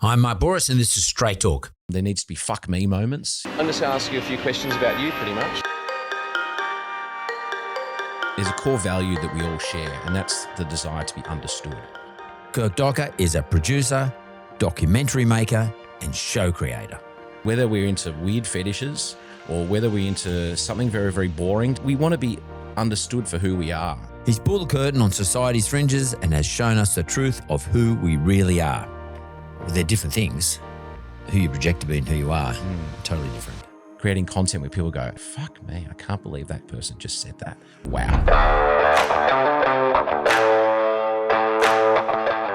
I'm Mark Bouris and this is Straight Talk. There needs to be fuck me moments. I'm just going to ask you a few questions about you, pretty much. There's a core value that we all share, and that's the desire to be understood. Kirk Docker is a producer, documentary maker, and show creator. Whether we're into weird fetishes or whether we're into something very, very boring, we want to be understood for who we are. He's pulled the curtain on society's fringes and has shown us the truth of who we really are. Well, they're different things. Who you project to be and who you are, totally different. Creating content where people go, fuck me, I can't believe that person just said that. Wow.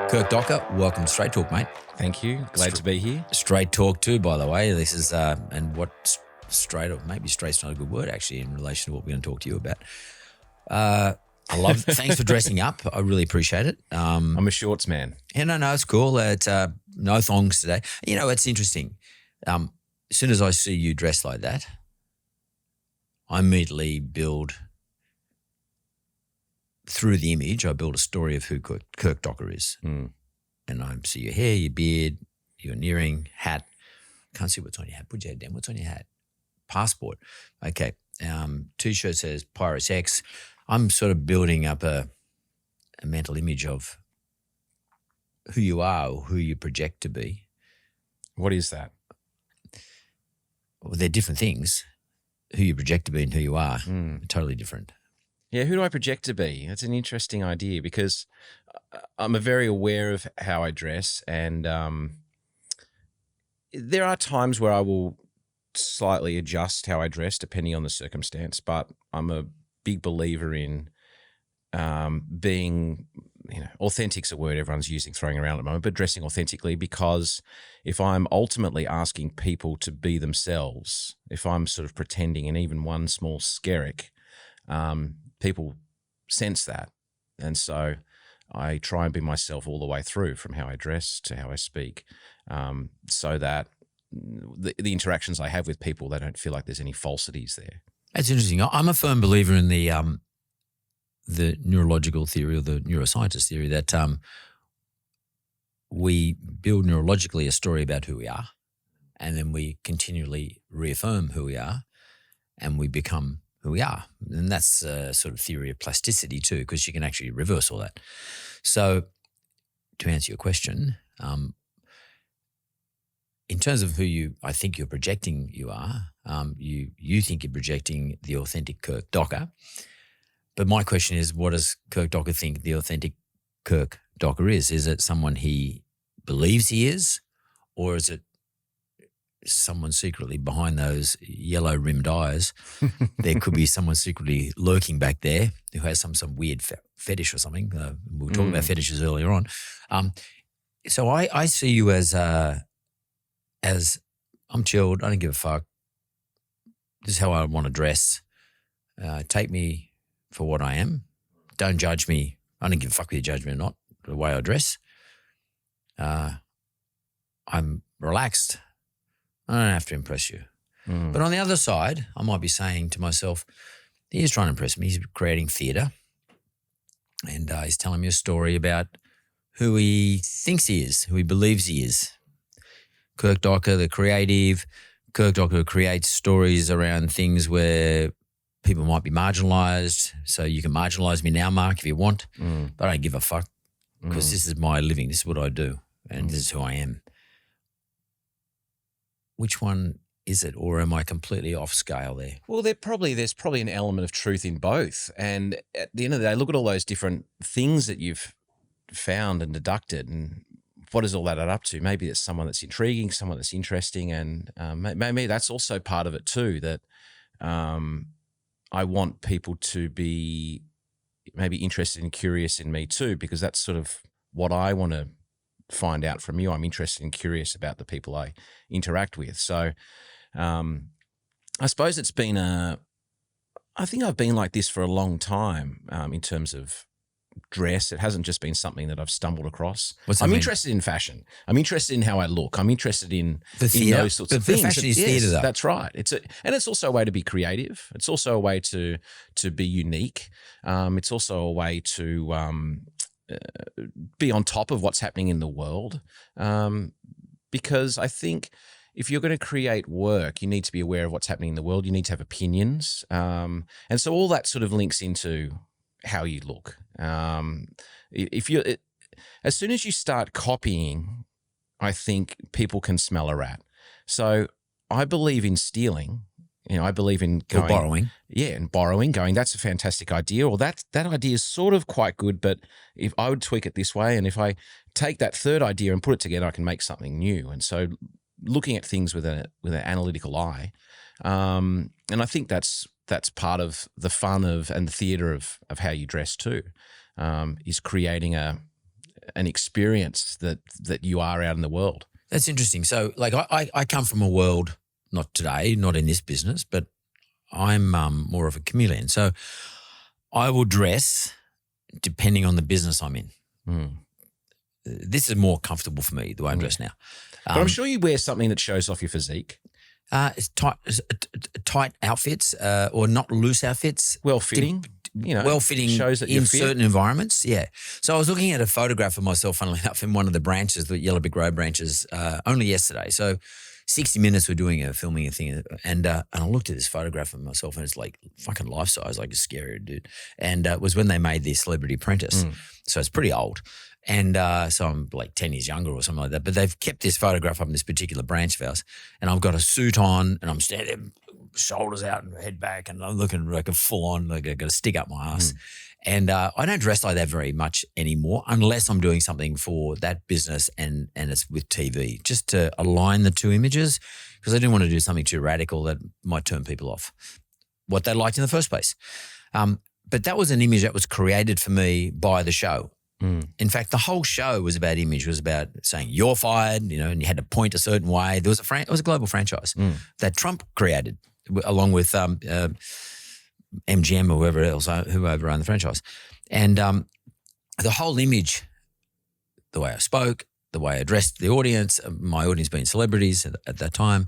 Kirk Docker, welcome to Straight Talk, mate. Thank you. Glad to be here. Straight Talk too, by the way. This is, and what straight, or maybe straight's not a good word actually in relation to what we're going to talk to you about. Thanks for dressing up. I really appreciate it. I'm a shorts man. Yeah, no, it's cool. It's no thongs today. You know, it's interesting. As soon as I see you dressed like that, I immediately build, through the image, I build a story of who Kirk Docker is. And I see your hair, your beard, your earring, hat. Can't see what's on your hat. Put your head down. What's on your hat? Passport. Okay. T-shirt says Pirates X. I'm sort of building up a mental image of who you are or who you project to be. What is that? Well, they're different things. Who you project to be and who you are, totally different. Yeah, who do I project to be? That's an interesting idea because I'm very aware of how I dress, and there are times where I will slightly adjust how I dress depending on the circumstance, but I'm a big believer in being, authentic's a word everyone's throwing around at the moment, but dressing authentically, because if I'm ultimately asking people to be themselves, if I'm sort of pretending in even one small skerrick, people sense that. And so I try and be myself all the way through, from how I dress to how I speak, so that the interactions I have with people, they don't feel like there's any falsities there. That's interesting. I'm a firm believer in the neurological theory, or the neuroscientist theory, that we build neurologically a story about who we are, and then we continually reaffirm who we are, and we become who we are. And that's a sort of theory of plasticity too, because you can actually reverse all that. So to answer your question, in terms of who I think you're projecting you are, you think you're projecting the authentic Kirk Docker. But my question is, what does Kirk Docker think the authentic Kirk Docker is? Is it someone he believes he is, or is it someone secretly behind those yellow rimmed eyes? There could be someone secretly lurking back there who has some weird fetish or something. We were talking about fetishes earlier on. So I see you as I'm chilled. I don't give a fuck. This is how I want to dress. Take me for what I am. Don't judge me. I don't give a fuck whether you judge me or not, the way I dress. I'm relaxed. I don't have to impress you. But on the other side, I might be saying to myself, he's trying to impress me. He's creating theatre, and he's telling me a story about who he thinks he is, who he believes he is. Kirk Docker, the creative. Kirk Docker creates stories around things where people might be marginalised. So you can marginalise me now, Mark, if you want, but I don't give a fuck, because this is my living. This is what I do, and this is who I am. Which one is it, or am I completely off scale there? Well, there's probably an element of truth in both. And at the end of the day, look at all those different things that you've found and deducted, and what does all that add up to? Maybe it's someone that's intriguing, someone that's interesting, and maybe that's also part of it too, that I want people to be maybe interested and curious in me too, because that's sort of what I want to find out from you. I'm interested and curious about the people I interact with. So I suppose it's been I think I've been like this for a long time in terms of dress. It hasn't just been something that I've stumbled across. I'm interested in fashion. I'm interested in how I look. I'm interested in those sorts of things. Fashion is theatre, though. That's right. And it's also a way to be creative. It's also a way to be unique. It's also a way to be on top of what's happening in the world. because I think if you're going to create work, you need to be aware of what's happening in the world. You need to have opinions. And so all that sort of links into how you look. As soon as you start copying, I think people can smell a rat. So I believe in stealing. I believe in going, borrowing. Yeah, and borrowing, going, that's a fantastic idea, or that idea is sort of quite good, but if I would tweak it this way, and if I take that third idea and put it together, I can make something new. And so looking at things with an analytical eye, and I think that's part of the fun and the theatre of how you dress too, is creating an experience that you are out in the world. That's interesting. So, like, I come from a world, not today, not in this business, but I'm more of a chameleon. So I will dress depending on the business I'm in. This is more comfortable for me, the way I dress now. But I'm sure you wear something that shows off your physique. It's tight outfits or not loose outfits. Well-fitting. Well-fitting shows that in certain environments, yeah. So I was looking at a photograph of myself, funnily enough, in one of the branches, the Yellow Brick Road branches, only yesterday. So 60 Minutes were filming a thing, and I looked at this photograph of myself, and it's like fucking life size, like a scary dude. And it was when they made the Celebrity Apprentice, so it's pretty old. And so I'm like 10 years younger or something like that. But they've kept this photograph up in this particular branch of ours, and I've got a suit on, and I'm standing there, shoulders out and head back, and I'm looking like a full on, like I got a stick up my ass. And I don't dress like that very much anymore, unless I'm doing something for that business and it's with TV, just to align the two images, because I didn't want to do something too radical that might turn people off what they liked in the first place. But that was an image that was created for me by the show. In fact, the whole show was about image. It was about saying you're fired, and you had to point a certain way. There was it was a global franchise that Trump created, along with MGM or whoever else, whoever owned the franchise. And the whole image, the way I spoke, the way I addressed the audience, my audience being celebrities at that time,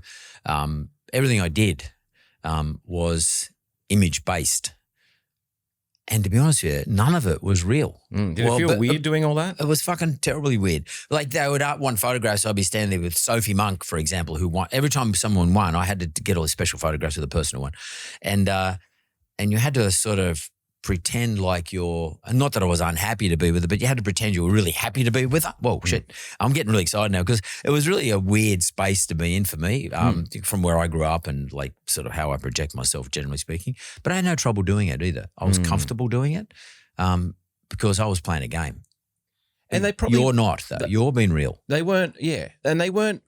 everything I did was image-based. And to be honest with you, none of it was real. Did it feel weird doing all that? It was fucking terribly weird. Like they would want photographs. I'd be standing there with Sophie Monk, for example, who won. Every time someone won, I had to get all these special photographs of the person who won. And you had to sort of pretend like not that I was unhappy to be with her, but you had to pretend you were really happy to be with her. Whoa, shit. I'm getting really excited now because it was really a weird space to be in for me from where I grew up and like sort of how I project myself, generally speaking. But I had no trouble doing it either. I was comfortable doing it because I was playing a game. And they probably... You're not, though. You're being real. They weren't, yeah. And they weren't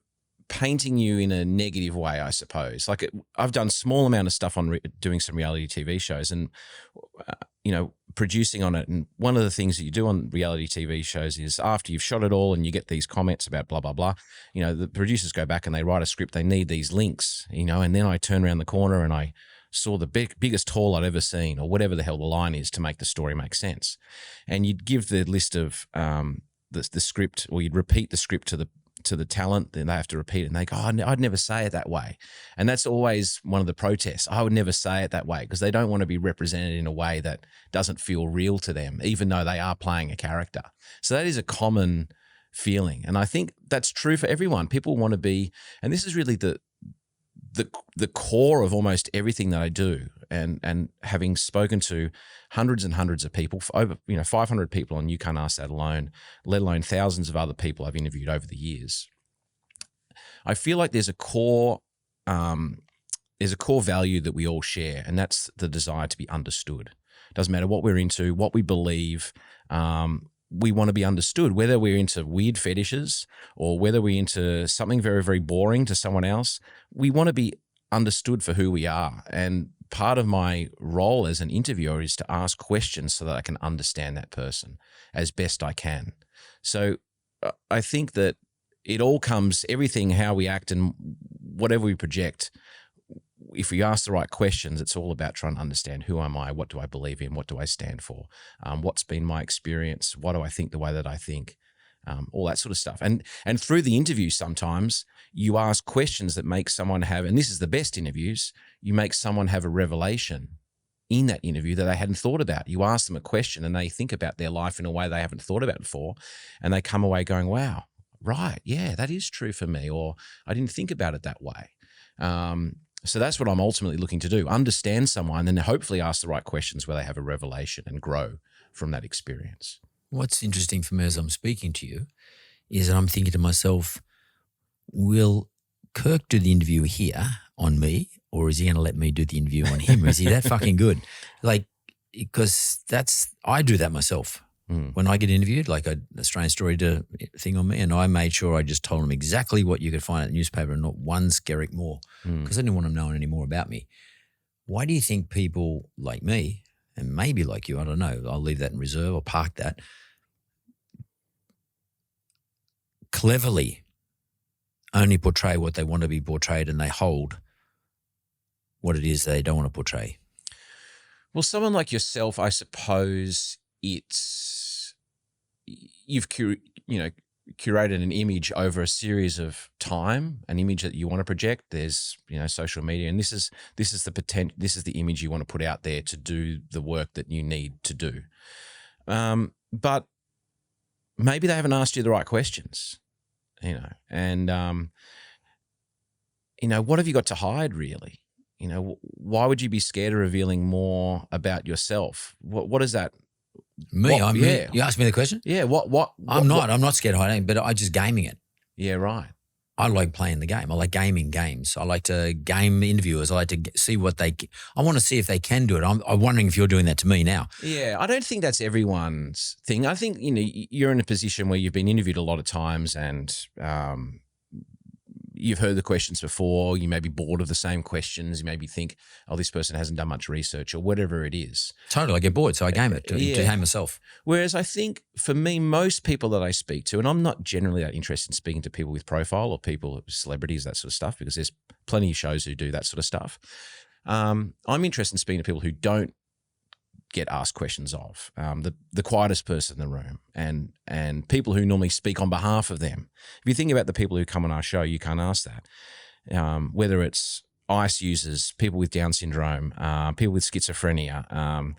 painting you in a negative way, I suppose. Like I've done small amount of stuff on doing some reality TV shows and, producing on it. And one of the things that you do on reality TV shows is after you've shot it all and you get these comments about blah, blah, blah, the producers go back and they write a script. They need these links, and then I turn around the corner and I saw the biggest haul I'd ever seen or whatever the hell the line is to make the story make sense. And you'd give the list of the script, or you'd repeat the script to the talent, then they have to repeat it and they go, I'd never say it that way. And that's always one of the protests. I would never say it that way because they don't want to be represented in a way that doesn't feel real to them, even though they are playing a character. So that is a common feeling. And I think that's true for everyone. People want to be, and this is really the core of almost everything that I do. And having spoken to hundreds and hundreds of people, over 500 people on You Cant Ask That alone, let alone thousands of other people I've interviewed over the years, I feel like there's a core value that we all share, and that's the desire to be understood. Doesn't matter what we're into, what we believe. We want to be understood, whether we're into weird fetishes or whether we're into something very, very boring to someone else. We want to be understood for who we are. And part of my role as an interviewer is to ask questions so that I can understand that person as best I can. So I think that it all comes, everything, how we act and whatever we project, if we ask the right questions, it's all about trying to understand who am I, what do I believe in, what do I stand for, what's been my experience, what do I think the way that I think, all that sort of stuff. And through the interview, sometimes you ask questions that make someone have, and this is the best interviews, you make someone have a revelation in that interview that they hadn't thought about. You ask them a question and they think about their life in a way they haven't thought about before, and they come away going, wow, right, yeah, that is true for me, or I didn't think about it that way. So that's what I'm ultimately looking to do, understand someone and then hopefully ask the right questions where they have a revelation and grow from that experience. What's interesting for me as I'm speaking to you is that I'm thinking to myself, will Kirk do the interview here on me, or is he going to let me do the interview on him? Or is he that fucking good? Like, because I do that myself. When I get interviewed, like a strange story thing on me, and I made sure I just told them exactly what you could find at the newspaper and not one skerrick more, because I didn't want them knowing any more about me. Why do you think people like me, and maybe like you, I don't know, I'll leave that in reserve or park that, cleverly only portray what they want to be portrayed and they hold what it is they don't want to portray? Well, someone like yourself, I suppose you've curated an image over a series of time, an image that you want to project. There's, social media, and this is the image you want to put out there to do the work that you need to do. But maybe they haven't asked you the right questions, and what have you got to hide, really? Why would you be scared of revealing more about yourself? What is that? Me? You asked me the question? Yeah. I'm not scared of hiding, but I'm just gaming it. Yeah, right. I like playing the game. I like gaming games. I like to game interviewers. I like to see I want to see if they can do it. I'm wondering if you're doing that to me now. Yeah, I don't think that's everyone's thing. I think, you're in a position where you've been interviewed a lot of times and you've heard the questions before. You may be bored of the same questions. You maybe think, oh, this person hasn't done much research or whatever it is. Totally. I get bored, so I game it to game myself. Whereas I think for me, most people that I speak to, and I'm not generally that interested in speaking to people with profile or people, celebrities, that sort of stuff, because there's plenty of shows who do that sort of stuff. I'm interested in speaking to people who don't get asked questions of, the quietest person in the room, and people who normally speak on behalf of them. If you think about the people who come on our show, You Can't Ask That, whether it's ICE users, people with Down syndrome, people with schizophrenia,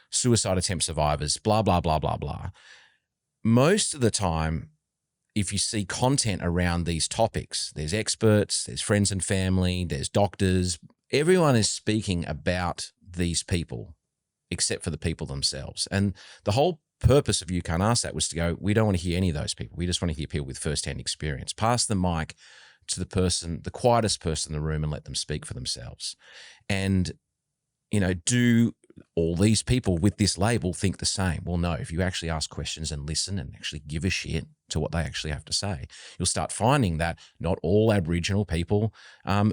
suicide attempt survivors, blah, blah, blah, blah, blah. Most of the time, if you see content around these topics, there's experts, there's friends and family, there's doctors. Everyone is speaking about these people, except for the people themselves. And the whole purpose of You Can't Ask That was to go, we don't want to hear any of those people. We just want to hear people with firsthand experience. Pass the mic to the quietest person in the room and let them speak for themselves. And, do all these people with this label think the same? Well, no. If you actually ask questions and listen and actually give a shit to what they actually have to say, you'll start finding that not all Aboriginal people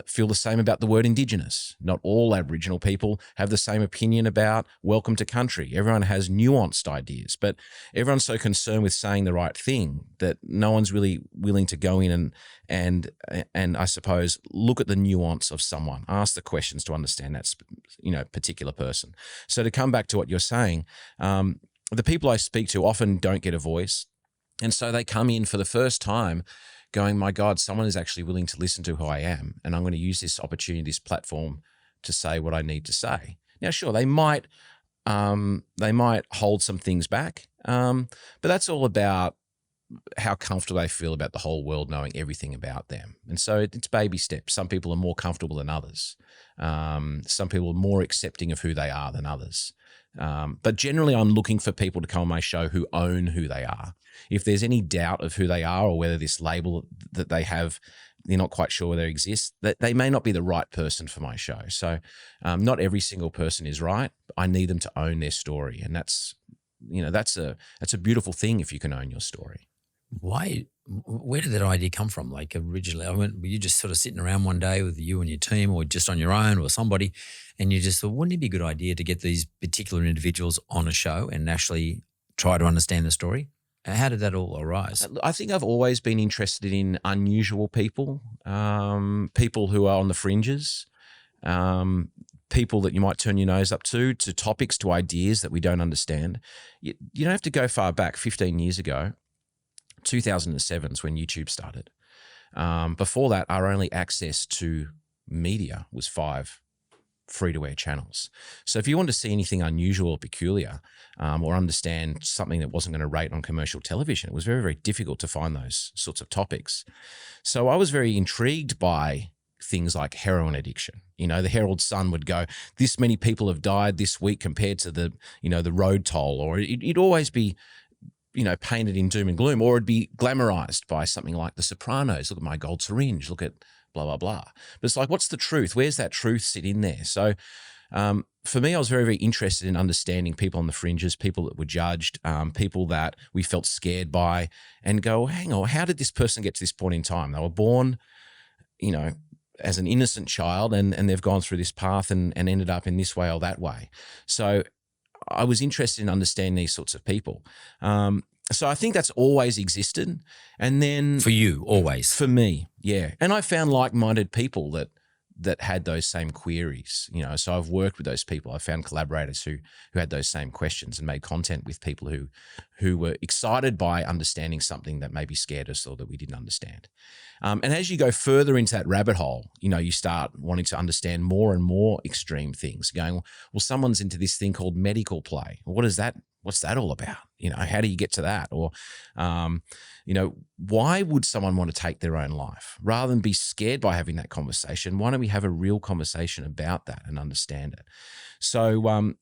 feel the same about the word Indigenous. Not all Aboriginal people have the same opinion about welcome to country. Everyone has nuanced ideas, but everyone's so concerned with saying the right thing that no one's really willing to go in and I suppose look at the nuance of someone, ask the questions to understand that particular person. So to come back to what you're saying, the people I speak to often don't get a voice. And so they come in for the first time going, my God, someone is actually willing to listen to who I am. And I'm going to use this opportunity, this platform to say what I need to say. Now, sure, they might hold some things back, but that's all about how comfortable they feel about the whole world knowing everything about them. And so it's baby steps. Some people are more comfortable than others. Some people are more accepting of who they are than others. But generally, I'm looking for people to come on my show who own who they are. If there's any doubt of who they are or whether this label that they have, they're not quite sure whether it exists, that they may not be the right person for my show. So not every single person is right. I need them to own their story. And that's a beautiful thing if you can own your story. Where did that idea come from? Like originally, were you just sort of sitting around one day with you and your team or just on your own or somebody, and you just thought, wouldn't it be a good idea to get these particular individuals on a show and actually try to understand the story? How did that all arise? I think I've always been interested in unusual people, people who are on the fringes, people that you might turn your nose up to topics, to ideas that we don't understand. You don't have to go far back. 15 years ago, 2007 is when YouTube started. Before that, our only access to media was five free-to-air channels. So if you want to see anything unusual or peculiar, or understand something that wasn't going to rate on commercial television, it was very, very difficult to find those sorts of topics. So I was very intrigued by things like heroin addiction. The Herald Sun would go, this many people have died this week compared to the road toll, or it'd always be, painted in doom and gloom, or it'd be glamorized by something like The Sopranos. Look at my gold syringe, look at blah, blah, blah. But it's like, what's the truth? Where's that truth sit in there? So for me, I was very, very interested in understanding people on the fringes, people that were judged, people that we felt scared by, and go, hang on, how did this person get to this point in time? They were born, as an innocent child, and they've gone through this path and ended up in this way or that way. So I was interested in understanding these sorts of people. So I think that's always existed. And then For you, always. For me, yeah. And I found like-minded people that had those same queries, so I've worked with those people. I found collaborators who had those same questions and made content with people who were excited by understanding something that maybe scared us or that we didn't understand. And as you go further into that rabbit hole, you start wanting to understand more and more extreme things, going, well, someone's into this thing called medical play. What is that? What's that all about? How do you get to that? Or, why would someone want to take their own life? Rather than be scared by having that conversation, why don't we have a real conversation about that and understand it? So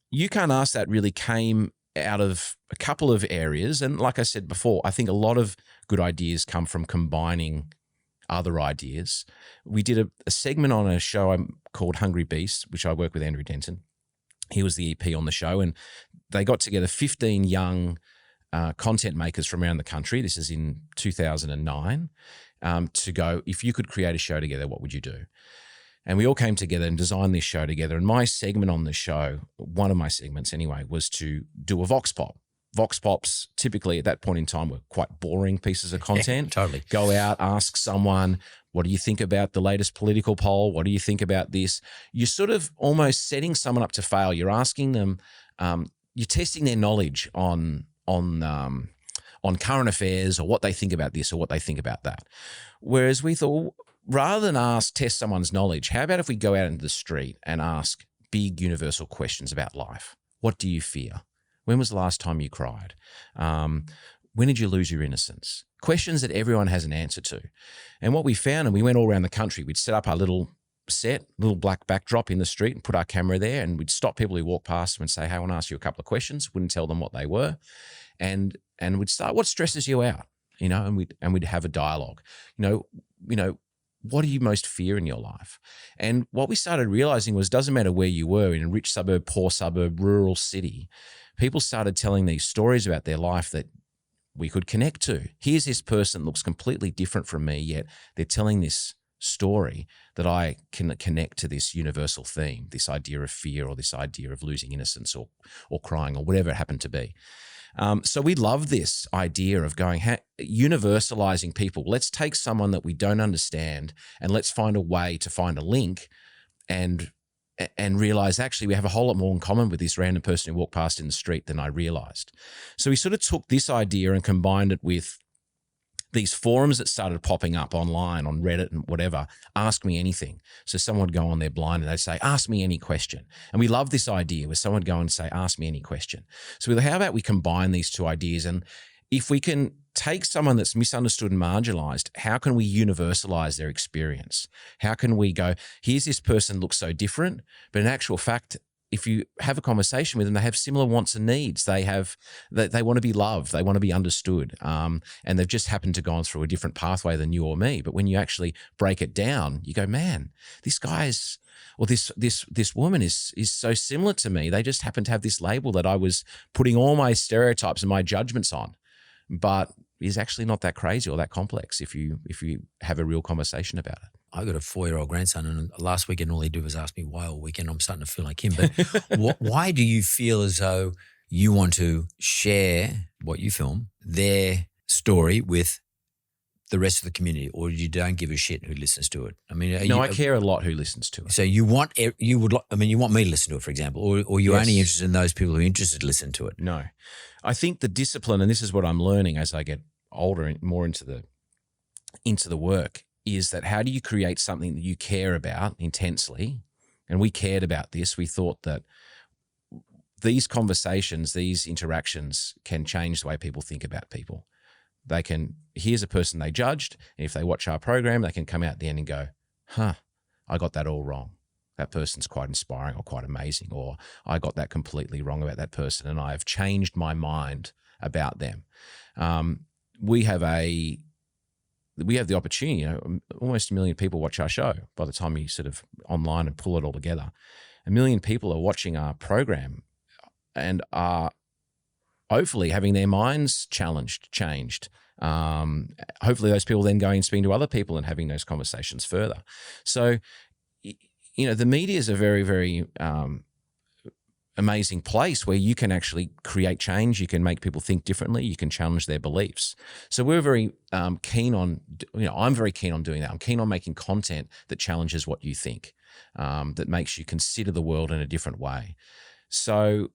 You Cant Ask That really came out of a couple of areas. And like I said before, I think a lot of good ideas come from combining other ideas. We did a segment on a show called Hungry Beast, which I work with Andrew Denton. He was the EP on the show, and they got together 15 young content makers from around the country. This is in 2009, to go, if you could create a show together, what would you do? And we all came together and designed this show together. And my segment on the show, one of my segments anyway, was to do a Vox Pop. Vox Pops typically at that point in time were quite boring pieces of content. Totally. Go out, ask someone, what do you think about the latest political poll? What do you think about this? You're sort of almost setting someone up to fail. You're asking them, you're testing their knowledge on current affairs, or what they think about this or what they think about that. Whereas we thought, rather than test someone's knowledge, how about if we go out into the street and ask big universal questions about life? What do you fear? When was the last time you cried? When did you lose your innocence? Questions that everyone has an answer to. And what we found, and we went all around the country, we'd set up our little black backdrop in the street and put our camera there, and we'd stop people who walk past them and say, hey, I want to ask you a couple of questions. Wouldn't tell them what they were. And we'd start, what stresses you out? And we'd have a dialogue. What do you most fear in your life? And what we started realizing was, doesn't matter where you were, in a rich suburb, poor suburb, rural city, people started telling these stories about their life that we could connect to. Here's this person that looks completely different from me, yet they're telling this story that I can connect to this universal theme, this idea of fear, or this idea of losing innocence, or crying, or whatever it happened to be. So we love this idea of going, universalizing people. Let's take someone that we don't understand and let's find a way to find a link and realize actually we have a whole lot more in common with this random person who walked past in the street than I realized. So we sort of took this idea and combined it with these forums that started popping up online on Reddit and whatever, ask me anything. So someone would go on there blind and they'd say, ask me any question. And we love this idea where someone would go and say, ask me any question. So we thought, how about we combine these two ideas? And if we can take someone that's misunderstood and marginalized, how can we universalize their experience? How can we go, here's this person looks so different, but in actual fact, if you have a conversation with them, they have similar wants and needs. They want to be loved. They want to be understood. And they've just happened to gone through a different pathway than you or me. But when you actually break it down, you go, man, this guy's, or this woman is so similar to me. They just happen to have this label that I was putting all my stereotypes and my judgments on, but is actually not that crazy or that complex if you have a real conversation about it. I got a 4-year-old grandson, and last weekend all he did was ask me why all weekend. I'm starting to feel like him. But why do you feel as though you want to share what you film, their story, with the rest of the community, or you don't give a shit who listens to it? I mean, I care a lot who listens to it. So you want me to listen to it, for example, or you're only interested in those people who are interested to listen to it? No, I think the discipline, and this is what I'm learning as I get older and more into the work, is that how do you create something that you care about intensely and we cared about this. We thought that these conversations, these interactions can change the way people think about people. They can, here's a person they judged, and if they watch our program, they can come out at the end and go, I got that all wrong. That person's quite inspiring or quite amazing, or I got that completely wrong about that person and I've changed my mind about them. We have the opportunity, almost 1 million people watch our show by the time you sort of online and pull it all together. 1 million people are watching our program and are hopefully having their minds changed. Hopefully those people then going and speaking to other people and having those conversations further. So, the media is a very, very amazing place where you can actually create change. You can make people think differently. You can challenge their beliefs. So we're very keen on, I'm very keen on doing that. I'm keen on making content that challenges what you think, that makes you consider the world in a different way. So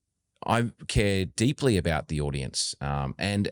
I care deeply about the audience, and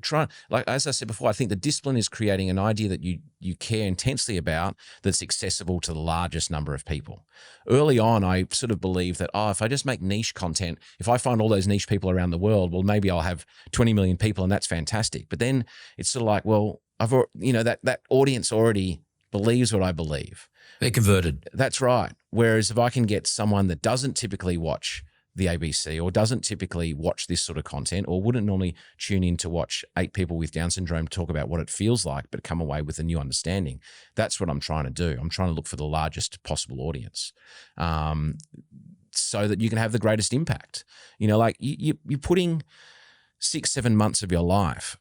try, like as I said before, I think the discipline is creating an idea that you care intensely about that's accessible to the largest number of people. Early on, I sort of believed that, if I just make niche content, if I find all those niche people around the world, well, maybe I'll have 20 million people and that's fantastic. But then it's sort of like, well, that audience already believes what I believe. They're converted. That's right. Whereas if I can get someone that doesn't typically watch the ABC or doesn't typically watch this sort of content or wouldn't normally tune in to watch 8 people with Down syndrome talk about what it feels like, but come away with a new understanding. That's what I'm trying to do. I'm trying to look for the largest possible audience, so that you can have the greatest impact. Like you're putting 6-7 months of your life,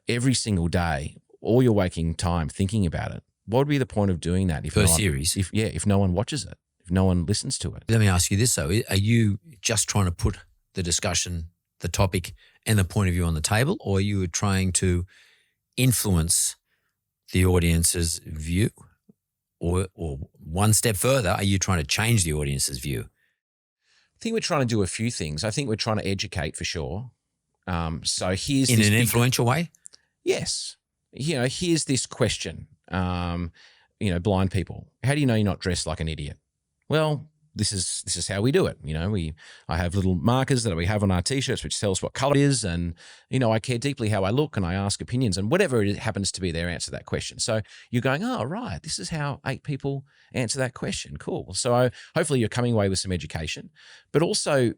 every single day, all your waking time thinking about it. What would be the point of doing that if series? If no one watches it? No one listens to it. Let me ask you this though. Are you just trying to put the discussion, the topic and the point of view on the table, or are you trying to influence the audience's view? Or one step further, are you trying to change the audience's view? I think we're trying to do a few things. I think we're trying to educate for sure. So here's in an influential way? Yes. Here's this question. Blind people. How do you know you're not dressed like an idiot? Well, this is how we do it. I have little markers that we have on our t-shirts which tell us what color it is, and I care deeply how I look, and I ask opinions, and whatever it happens to be their answer to that question. So you're going, oh right, this is how 8 people answer that question. Cool. So hopefully you're coming away with some education, but also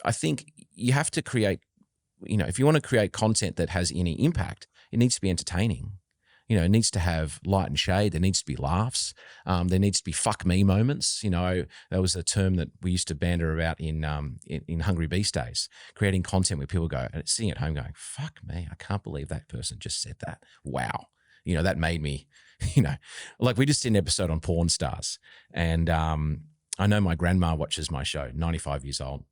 I think you have to create, if you want to create content that has any impact, it needs to be entertaining. It needs to have light and shade. There needs to be laughs. There needs to be fuck me moments. That was a term that we used to banter about in Hungry Beast days, creating content where people go, sitting at home going, fuck me, I can't believe that person just said that. Wow. That made me, like we just did an episode on porn stars. And I know my grandma watches my show, 95 years old.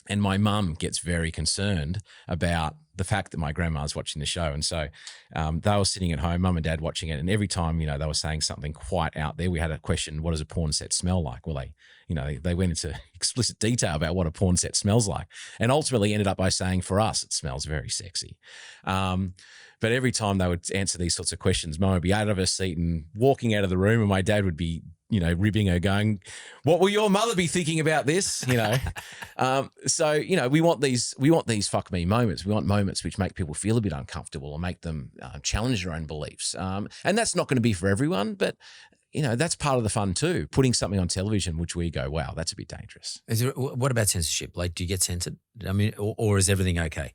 And my mum gets very concerned about the fact that my grandma's watching the show. And so they were sitting at home, mum and dad watching it. And every time, they were saying something quite out there, we had a question, what does a porn set smell like? Well, they went into explicit detail about what a porn set smells like, and ultimately ended up by saying, for us, it smells very sexy. But every time they would answer these sorts of questions, mum would be out of her seat and walking out of the room, and my dad would be ribbing her going, what will your mother be thinking about this? So, we want these fuck me moments. We want moments which make people feel a bit uncomfortable or make them challenge their own beliefs. And that's not going to be for everyone, but that's part of the fun too. Putting something on television, which we go, wow, that's a bit dangerous. What about censorship? Like, do you get censored? I mean, or is everything okay?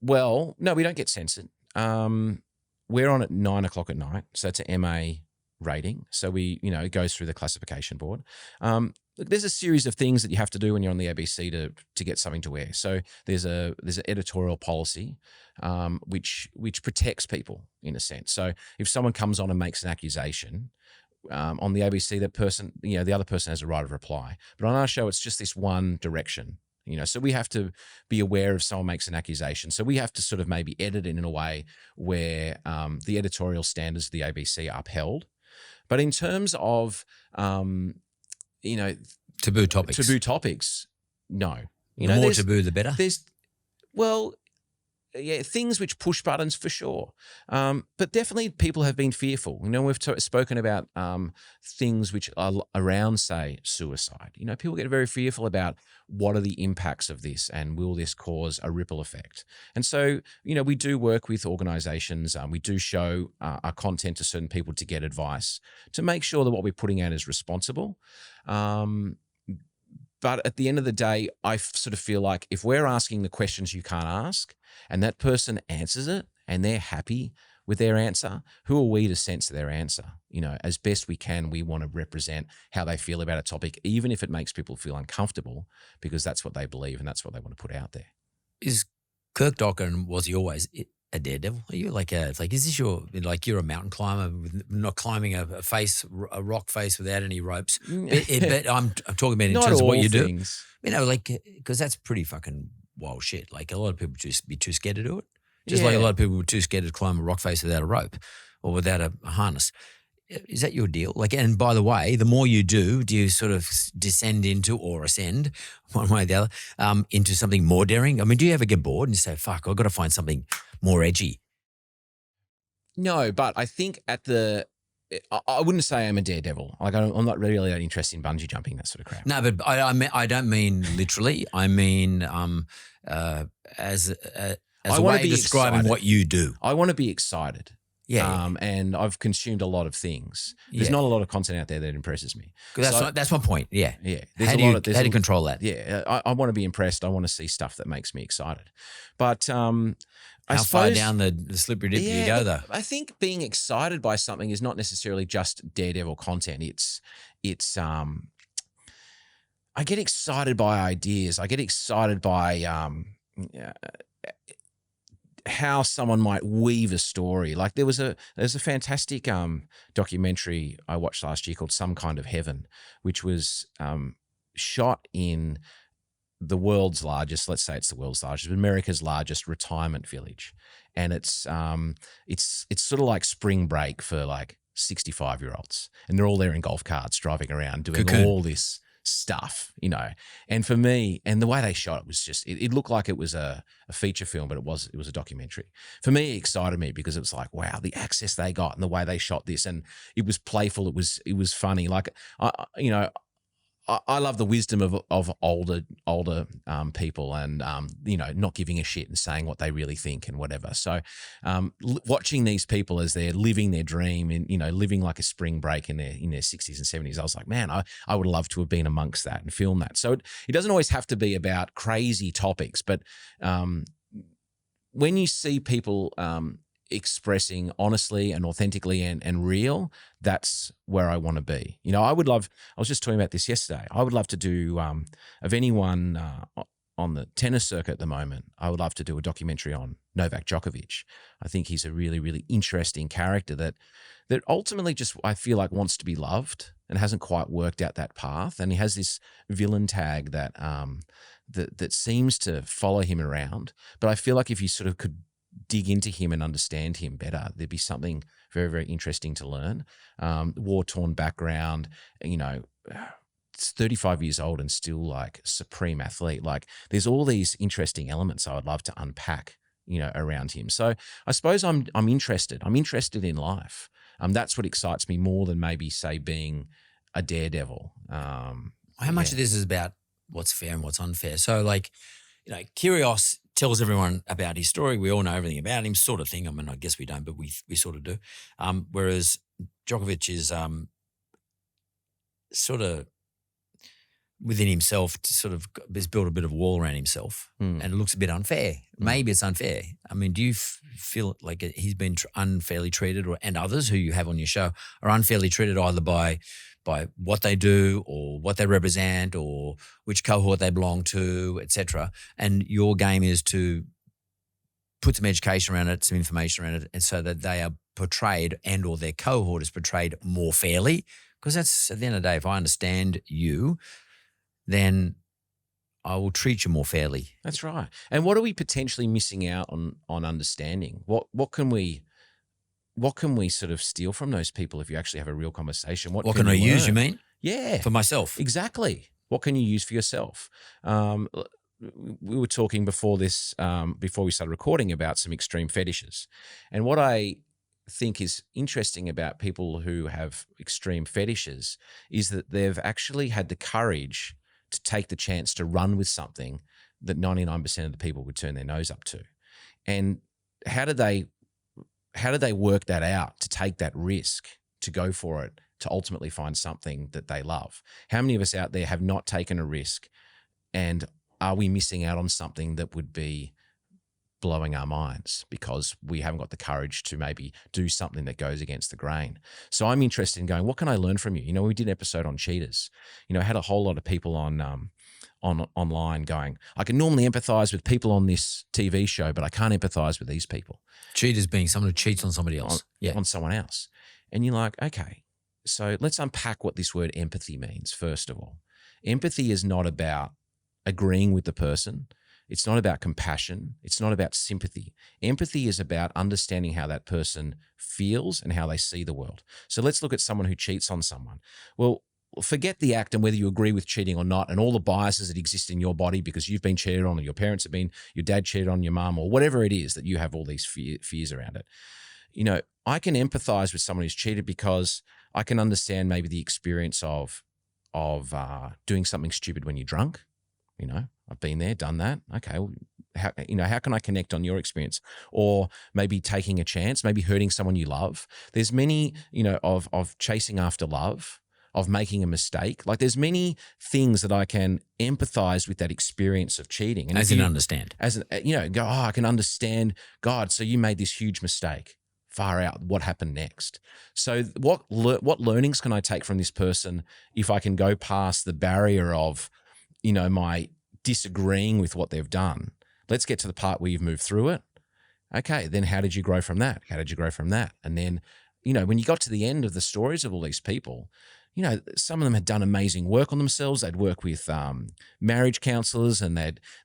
Well, no, we don't get censored. We're on at 9:00 at night. So it's an MA rating. So we, it goes through the classification board. Look, there's a series of things that you have to do when you're on the ABC to get something to wear. So there's an editorial policy, which protects people in a sense. So if someone comes on and makes an accusation, on the ABC, that person, the other person has a right of reply. But on our show, it's just this one direction. So we have to be aware if someone makes an accusation. So we have to sort of maybe edit it in a way where the editorial standards of the ABC are upheld. But in terms of, taboo topics, no. The more taboo, the better. things which push buttons for sure. But definitely people have been fearful. We've spoken about things which are around, say, suicide. People get very fearful about what are the impacts of this and will this cause a ripple effect. And so, we do work with organizations. We do show our content to certain people to get advice to make sure that what we're putting out is responsible. But at the end of the day, I sort of feel like if we're asking the questions you can't ask and that person answers it and they're happy with their answer, who are we to censor their answer? As best we can, we want to represent how they feel about a topic, even if it makes people feel uncomfortable, because that's what they believe and that's what they want to put out there. Is Kirk Docker, and was he always a daredevil? Are you is this you're a mountain climber with not climbing a rock face without any ropes? But I'm talking about in terms of what you things. do. Because that's pretty fucking wild shit. A lot of people just be too scared to do it. Just like a lot of people were too scared to climb a rock face without a rope or without a harness. Is that your deal? And by the way, the more you do you sort of descend into or ascend, one way or the other, into something more daring? I mean, do you ever get bored and you say, fuck, I've got to find something more edgy? No, but I think I wouldn't say I'm a daredevil. I'm not really that interested in bungee jumping, that sort of crap. No, but I don't mean literally. I mean as a way of describing excited. what you do. I want to be excited. Yeah. And I've consumed a lot of things. There's not a lot of content out there that impresses me. That's my point. Yeah. Yeah. How do you control that? Yeah. I want to be impressed. I want to see stuff that makes me excited. But how far down the slippery dip do you go, though? I think being excited by something is not necessarily just daredevil content. It's I get excited by ideas. I get excited by how someone might weave a story. There's a fantastic documentary I watched last year called Some Kind of Heaven, which was shot in the world's largest, let's say it's the world's largest, America's largest retirement village. And it's sort of like spring break for 65-year-olds. And they're all there in golf carts driving around doing all this stuff, and for me, and the way they shot it was just, it looked like it was a feature film, but it was a documentary. For me, it excited me because it was like, wow, the access they got and the way they shot this, and it was playful. It was funny. I love the wisdom of older people and, not giving a shit and saying what they really think and whatever. So watching these people as they're living their dream and, living like a spring break in their 60s and 70s, I was like, man, I would love to have been amongst that and film that. So it doesn't always have to be about crazy topics, but when you see people expressing honestly and authentically and real, that's where I want to be. I was just talking about this yesterday. I would love to do, of anyone on the tennis circuit at the moment, I would love to do a documentary on Novak Djokovic. I think he's a really, really interesting character that ultimately just, I feel like, wants to be loved and hasn't quite worked out that path. And he has this villain tag that that seems to follow him around. But I feel like if you sort of could dig into him and understand him better, there'd be something very, very interesting to learn. War-torn background, it's 35 years old and still supreme athlete. There's all these interesting elements I would love to unpack, around him. So I suppose I'm interested. I'm interested in life. That's what excites me more than maybe, say, being a daredevil. How much of this is about what's fair and what's unfair? So Kyrgios tells everyone about his story. We all know everything about him, sort of thing. I mean, I guess we don't, but we sort of do. Whereas Djokovic is sort of within himself, sort of has built a bit of a wall around himself, and it looks a bit unfair. Maybe it's unfair. I mean, do you feel like he's been unfairly treated, and others who you have on your show are unfairly treated either by what they do or what they represent or which cohort they belong to, etc. And your game is to put some education around it, some information around it, and so that they are portrayed and or their cohort is portrayed more fairly. Because that's, at the end of the day, if I understand you, then I will treat you more fairly. That's right. And what are we potentially missing out on understanding? What can we sort of steal from those people if you actually have a real conversation? What can I use, you mean? Yeah. For myself. Exactly. What can you use for yourself? we were talking before this, before we started recording, about some extreme fetishes. And what I think is interesting about people who have extreme fetishes is that they've actually had the courage to take the chance to run with something that 99% of the people would turn their nose up to. And how do they work that out, to take that risk, to go for it, to ultimately find something that they love? How many of us out there have not taken a risk, and are we missing out on something that would be blowing our minds because we haven't got the courage to maybe do something that goes against the grain? So I'm interested in going, what can I learn from you? We did an episode on cheaters. I had a whole lot of people on online going, I can normally empathize with people on this TV show, but I can't empathize with these people. Cheaters being someone who cheats on somebody else. On someone else. And you're like, okay, so let's unpack what this word empathy means, first of all. Empathy is not about agreeing with the person. It's not about compassion. It's not about sympathy. Empathy is about understanding how that person feels and how they see the world. So let's look at someone who cheats on someone. Well, forget the act and whether you agree with cheating or not, and all the biases that exist in your body because you've been cheated on, or your parents have been, your dad cheated on your mum, or whatever it is that you have all these fears around it. I can empathize with someone who's cheated because I can understand maybe the experience of doing something stupid when you're drunk. I've been there, done that. Okay, well, how can I connect on your experience? Or maybe taking a chance, maybe hurting someone you love. There's many, of chasing after love, of making a mistake. Like, there's many things that I can empathize with that experience of cheating. And understand. I can understand, God, so you made this huge mistake. Far out, what happened next? So what learnings can I take from this person if I can go past the barrier of, my disagreeing with what they've done? Let's get to the part where you've moved through it. Okay, then how did you grow from that? How did you grow from that? And then, when you got to the end of the stories of all these people, some of them had done amazing work on themselves. They'd work with marriage counselors, and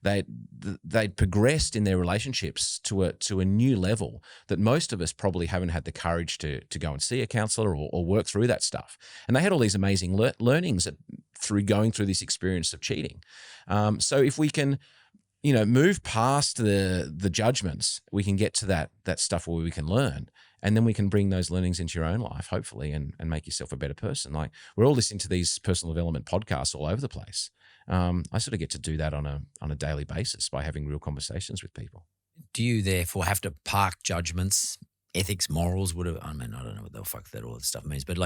they'd progressed in their relationships to a new level that most of us probably haven't had the courage to go and see a counselor or work through that stuff. And they had all these amazing learnings through going through this experience of cheating. So if we can, move past the judgments, we can get to that stuff where we can learn. And then we can bring those learnings into your own life, hopefully, and make yourself a better person. Like, we're all listening to these personal development podcasts all over the place. I sort of get to do that on a daily basis by having real conversations with people. Do you therefore have to park judgments, ethics, morals, whatever? I don't know what the fuck that all that stuff means, but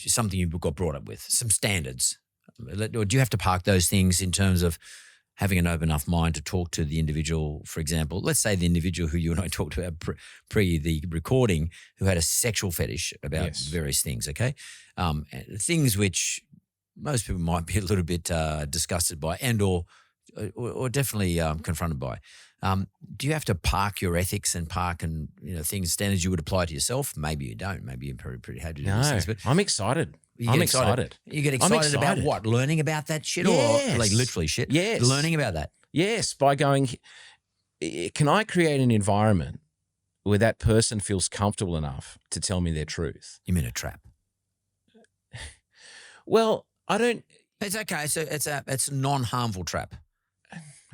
something you got brought up with, some standards. Or do you have to park those things in terms of having an open enough mind to talk to the individual? For example, let's say the individual who you and I talked about pre the recording, who had a sexual fetish about various things, okay? Things which most people might be a little bit disgusted by and or definitely confronted by. Do you have to park your ethics and things, standards you would apply to yourself? Maybe you don't. Maybe you're pretty happy to do these things. But I'm excited. I'm excited. You get excited about what? Learning about that shit, or like literally shit? Yes. Learning about that. Yes, by going, can I create an environment where that person feels comfortable enough to tell me their truth? You mean a trap? Well, I don't. It's okay. So it's a non-harmful trap.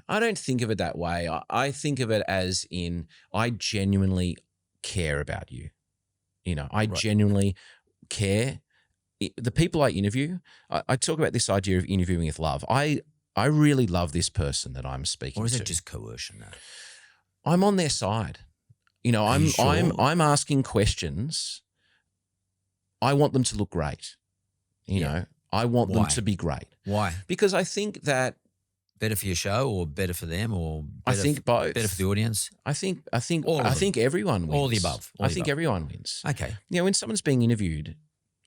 I don't think of it that way. I think of it as in, I genuinely care about you. I genuinely care. The people I interview, I talk about this idea of interviewing with love. I really love this person that I'm speaking to. Or is it just coercion now? I'm on their side. I'm asking questions. I want them to look great. I want them to be great. Why? Because I think that better for your show, or better for them, or I think both. Better for the audience. I think everyone wins. All the above. I think everyone wins. Okay. When someone's being interviewed,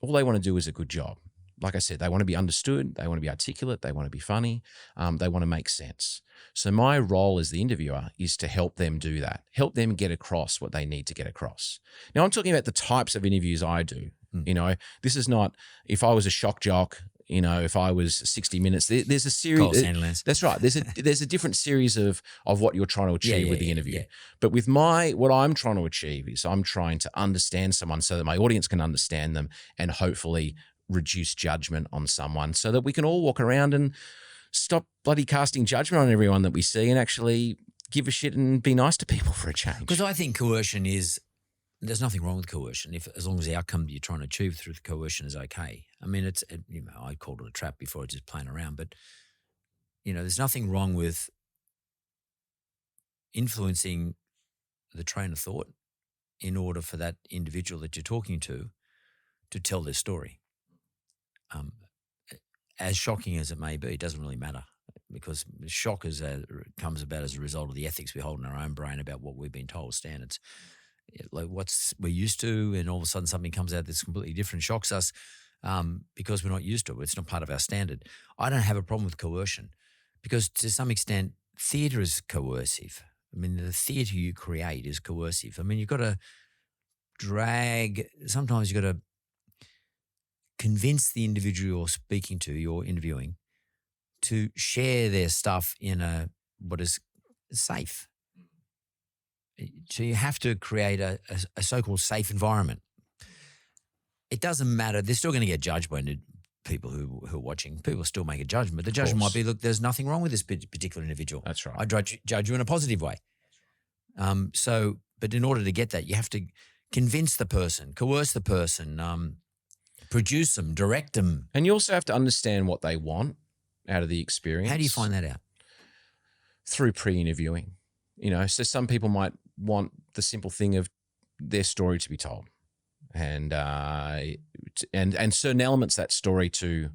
all they want to do is a good job. Like I said, they want to be understood. They want to be articulate. They want to be funny. They want to make sense. So my role as the interviewer is to help them do that, help them get across what they need to get across. Now, I'm talking about the types of interviews I do. This is not, if I was a shock jock, if I was 60 Minutes, there's a series. That's right. There's a different series of what you're trying to achieve with the interview. Yeah. But with what I'm trying to achieve is I'm trying to understand someone so that my audience can understand them, and hopefully reduce judgment on someone so that we can all walk around and stop bloody casting judgment on everyone that we see and actually give a shit and be nice to people for a change. Because I think coercion is, there's nothing wrong with coercion as long as the outcome you're trying to achieve through the coercion is okay. I mean, I called it a trap before, just playing around, but there's nothing wrong with influencing the train of thought in order for that individual that you're talking to tell their story. As shocking as it may be, it doesn't really matter, because shock comes about as a result of the ethics we hold in our own brain about what we've been told, standards. Like we're used to, and all of a sudden something comes out that's completely different, shocks us because we're not used to it. It's not part of our standard. I don't have a problem with coercion because to some extent theatre is coercive. I mean, the theatre you create is coercive. I mean, you've got to sometimes you've got to convince the individual you're speaking to, you're interviewing, to share their stuff in what is safe. So you have to create a so-called safe environment. It doesn't matter. They're still going to get judged by people who are watching. People still make a judgment. The judgment might be, look, there's nothing wrong with this particular individual. That's right. I judge you in a positive way. But in order to get that, you have to convince the person, coerce the person, produce them, direct them. And you also have to understand what they want out of the experience. How do you find that out? Through pre-interviewing. So some people might want the simple thing of their story to be told, and certain elements of that story to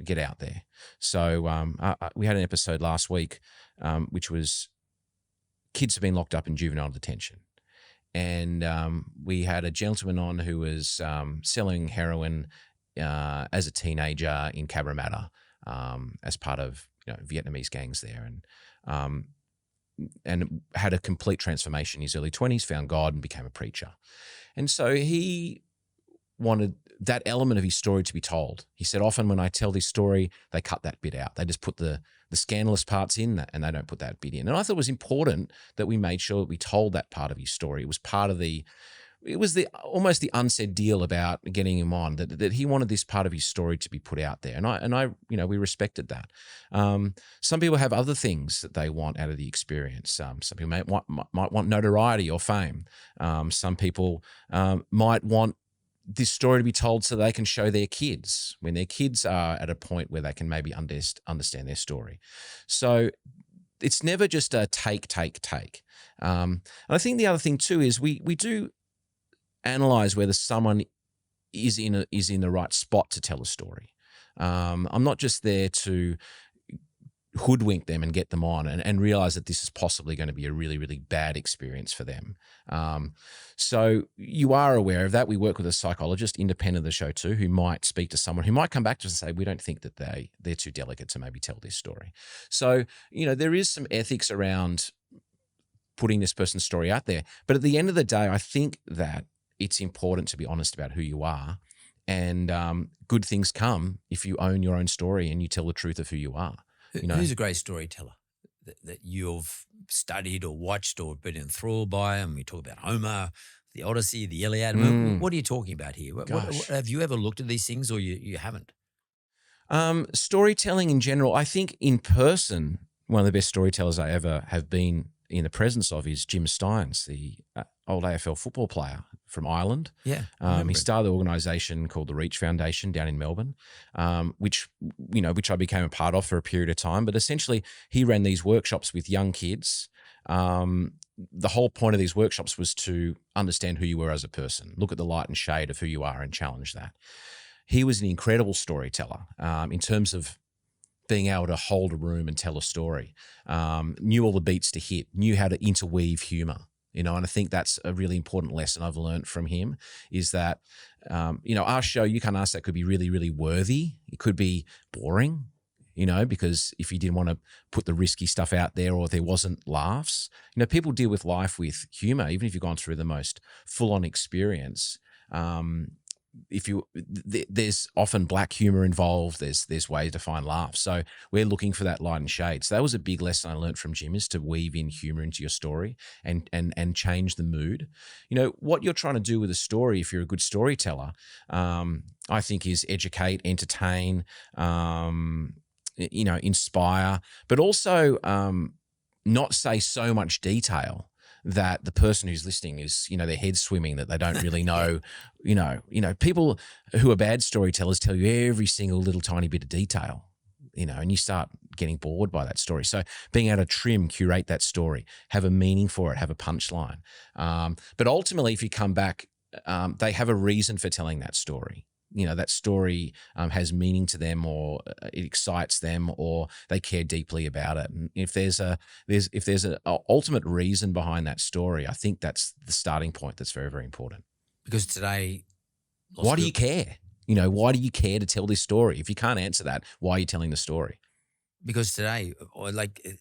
get out there. So we had an episode last week, which was kids have been locked up in juvenile detention, and we had a gentleman on who was selling heroin as a teenager in Cabramatta as part of Vietnamese gangs there, and had a complete transformation in his early 20s, found God and became a preacher. And so he wanted that element of his story to be told. He said, often when I tell this story, they cut that bit out. They just put the scandalous parts in and they don't put that bit in. And I thought it was important that we made sure that we told that part of his story. It was part of almost the unsaid deal about getting him on, that he wanted this part of his story to be put out there. And I we respected that. Some people have other things that they want out of the experience. Some people might want notoriety or fame. Some people might want this story to be told so they can show their kids when their kids are at a point where they can maybe understand their story. So it's never just a take. And I think the other thing too is we do analyze whether someone is in the right spot to tell a story. I'm not just there to hoodwink them and get them on and realize that this is possibly going to be a really, really bad experience for them. So you are aware of that. We work with a psychologist independent of the show too, who might speak to someone who might come back to us and say, we don't think that they're too delicate to maybe tell this story. So, there is some ethics around putting this person's story out there. But at the end of the day, I think that it's important to be honest about who you are, and good things come if you own your own story and you tell the truth of who you are. Who's a great storyteller that you've studied or watched or been enthralled by? And we talk about Homer, the Odyssey, the Iliad. What are you talking about here? What, have you ever looked at these things, or you haven't? Storytelling in general, I think in person, one of the best storytellers I ever have been in the presence of is Jim Stynes, the old AFL football player from Ireland. Yeah. He started the organisation called the Reach Foundation down in Melbourne, which I became a part of for a period of time. But essentially, he ran these workshops with young kids. The whole point of these workshops was to understand who you were as a person, look at the light and shade of who you are and challenge that. He was an incredible storyteller in terms of being able to hold a room and tell a story, knew all the beats to hit, knew how to interweave humour, and I think that's a really important lesson I've learned from him is that, our show, You Can't Ask That, could be really, really worthy. It could be boring, because if you didn't want to put the risky stuff out there or there wasn't laughs, people deal with life with humour, even if you've gone through the most full-on experience. There's often black humor involved. There's ways to find laughs. So we're looking for that light and shade. So that was a big lesson I learned from Jim, is to weave in humor into your story and change the mood. What you're trying to do with a story, if you're a good storyteller, I think is educate, entertain, inspire, but also not say so much detail that the person who's listening is, their head's swimming, that they don't really know, people who are bad storytellers tell you every single little tiny bit of detail, and you start getting bored by that story. So being able to curate that story, have a meaning for it, have a punchline. But ultimately, if you come back, they have a reason for telling that story. That story has meaning to them, or it excites them, or they care deeply about it. And if there's an ultimate reason behind that story, I think that's the starting point. That's very, very important. Because today, why do you care? Why do you care to tell this story? If you can't answer that, why are you telling the story? Because today,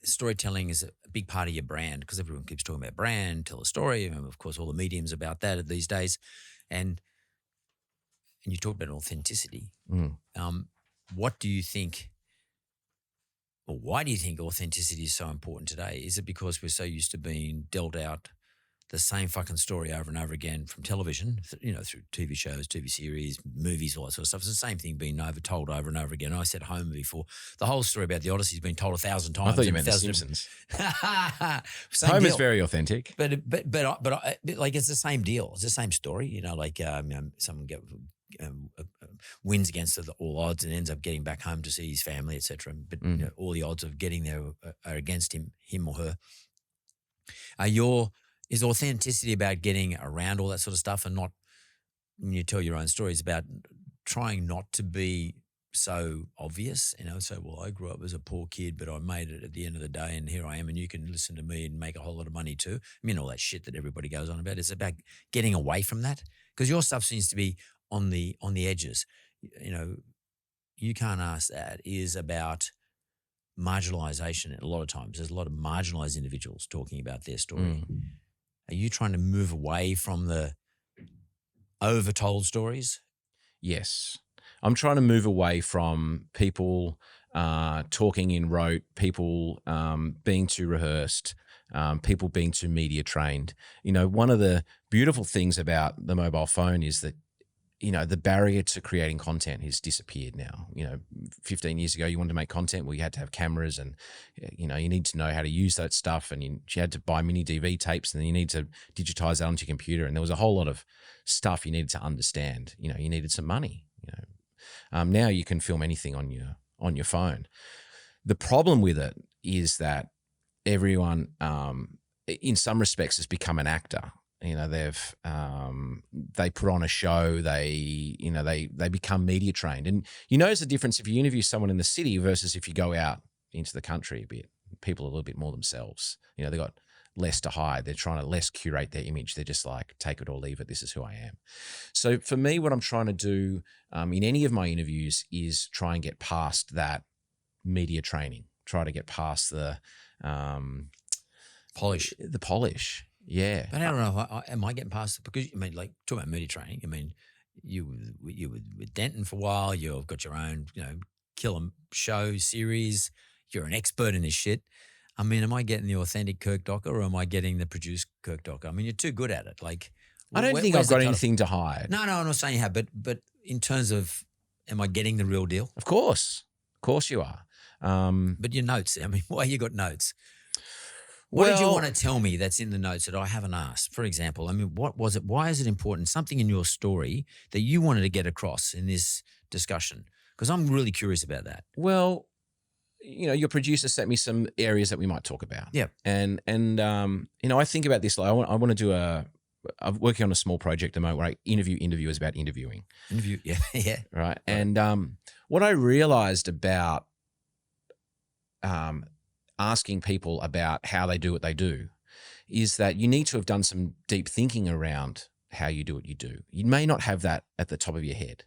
storytelling is a big part of your brand, because everyone keeps talking about brand, tell a story, and of course, all the mediums about that these days, and you talked about authenticity. What do you think, or why do you think authenticity is so important today? Is it because we're so used to being dealt out the same fucking story over and over again from television, through TV shows, TV series, movies, all that sort of stuff? It's the same thing being told over and over again. I said Homer before. The whole story about the Odyssey has been told 1,000 times. I thought you meant The Simpsons. Homer's deal. Very authentic. But it's the same deal. It's the same story. Someone wins against all odds and ends up getting back home to see his family, etc. But all the odds of getting there are against him or her. Is authenticity about getting around all that sort of stuff, and not, when you tell your own stories, about trying not to be so obvious, so, well, I grew up as a poor kid, but I made it at the end of the day, and here I am, and you can listen to me and make a whole lot of money too. All that shit that everybody goes on about. It's about getting away from that, because your stuff seems to be on the edges. You Can't Ask That is about marginalization. A lot of times there's a lot of marginalized individuals talking about their story. Are you trying to move away from the overtold stories? Yes. I'm trying to move away from people talking in rote, people being too rehearsed, people being too media trained. One of the beautiful things about the mobile phone is that, the barrier to creating content has disappeared now. 15 years ago, you wanted to make content, well, you had to have cameras, and, you need to know how to use that stuff, and you had to buy mini DV tapes, and then you need to digitize that onto your computer. And there was a whole lot of stuff you needed to understand. You needed some money. Now you can film anything on your phone. The problem with it is that everyone, in some respects, has become an actor. They've they put on a show. They become media trained, and you notice the difference if you interview someone in the city versus if you go out into the country a bit. People are a little bit more themselves. They've got less to hide. They're trying to less curate their image. They're just like, take it or leave it. This is who I am. So for me, what I'm trying to do in any of my interviews is try and get past that media training. Try to get past the polish. The polish. Yeah. But I don't know, am I getting past it? Because, talking about media training, you were with Denton for a while. You've got your own, killer show series. You're an expert in this shit. Am I getting the authentic Kirk Docker, or am I getting the produced Kirk Docker? You're too good at it. I don't think I've got anything to hide. No, I'm not saying you have, but in terms of, am I getting the real deal? Of course you are. But your notes, why you got notes? What did you want to tell me that's in the notes that I haven't asked? For example, what was it? Why is it important? Something in your story that you wanted to get across in this discussion? Because I'm really curious about that. Well, your producer sent me some areas that we might talk about. Yeah. And I think about this. I want to do I'm working on a small project at the moment where I interview interviewers about interviewing. Yeah. Yeah. Right. And what I realized about asking people about how they do what they do is that you need to have done some deep thinking around how you do what you do. You may not have that at the top of your head.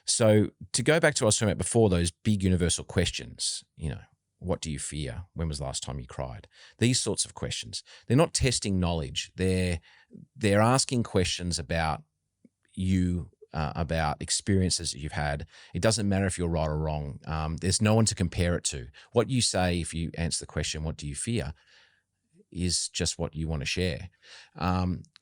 So to go back to what I was talking about before, those big universal questions, what do you fear? When was the last time you cried? These sorts of questions. They're not testing knowledge. They're asking questions about you, about experiences that you've had. It doesn't matter if you're right or wrong. There's no one to compare it to. What you say if you answer the question, what do you fear, is just what you want to share.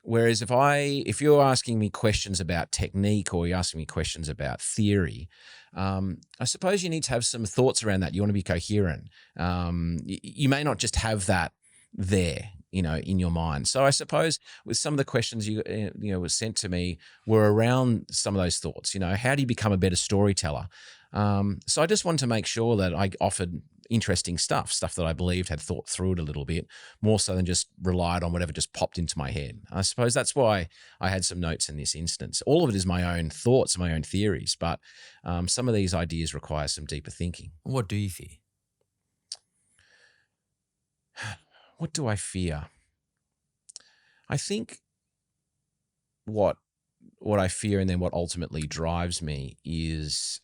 Whereas if you're asking me questions about technique or you're asking me questions about theory, I suppose you need to have some thoughts around that. You want to be coherent. You may not just have that there, in your mind. So I suppose with some of the questions was sent to me were around some of those thoughts. How do you become a better storyteller? So I just wanted to make sure that I offered interesting stuff that I believed had thought through it a little bit, more so than just relied on whatever just popped into my head. I suppose that's why I had some notes in this instance. All of it is my own thoughts, my own theories, but some of these ideas require some deeper thinking. What do you fear? What do I fear? I think what I fear and then what ultimately drives me is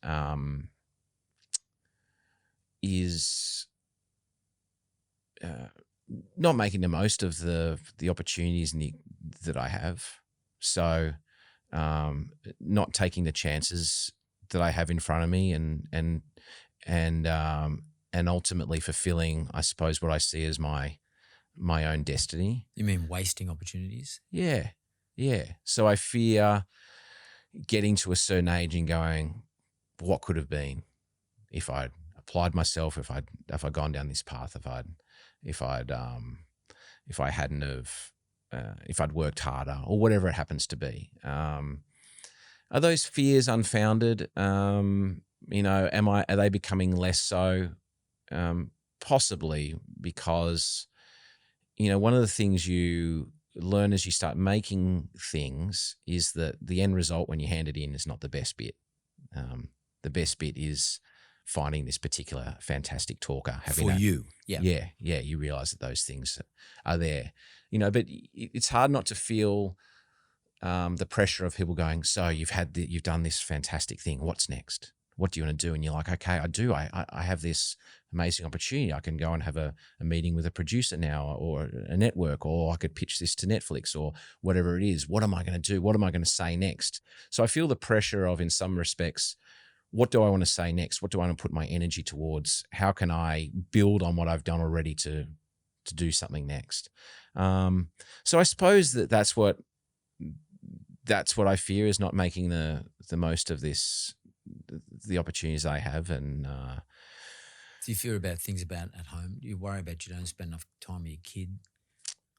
not making the most of the opportunities that I have. So not taking the chances that I have in front of me and ultimately fulfilling, I suppose, what I see as my own destiny. You mean wasting opportunities? Yeah. So I fear getting to a certain age and going, what could have been if I'd applied myself, if I'd gone down this path, if I'd worked harder or whatever it happens to be. Are those fears unfounded? Are they becoming less so? Possibly, because one of the things you learn as you start making things is that the end result when you hand it in is not the best bit. The best bit is finding this particular fantastic talker. You realize that those things are there, but it's hard not to feel the pressure of people going, so you've done this fantastic thing. What's next? What do you want to do? And you're like, okay, I have this amazing opportunity. I can go and have a meeting with a producer now or a network, or I could pitch this to Netflix or whatever it is. What am I going to do? What am I going to say next? So I feel the pressure of, in some respects, what do I want to say next? What do I want to put my energy towards? How can I build on what I've done already to do something next? So I suppose that's what I fear, is not making the most of the opportunities I have. And do you fear about things about at home? Do you worry about you don't spend enough time with your kid,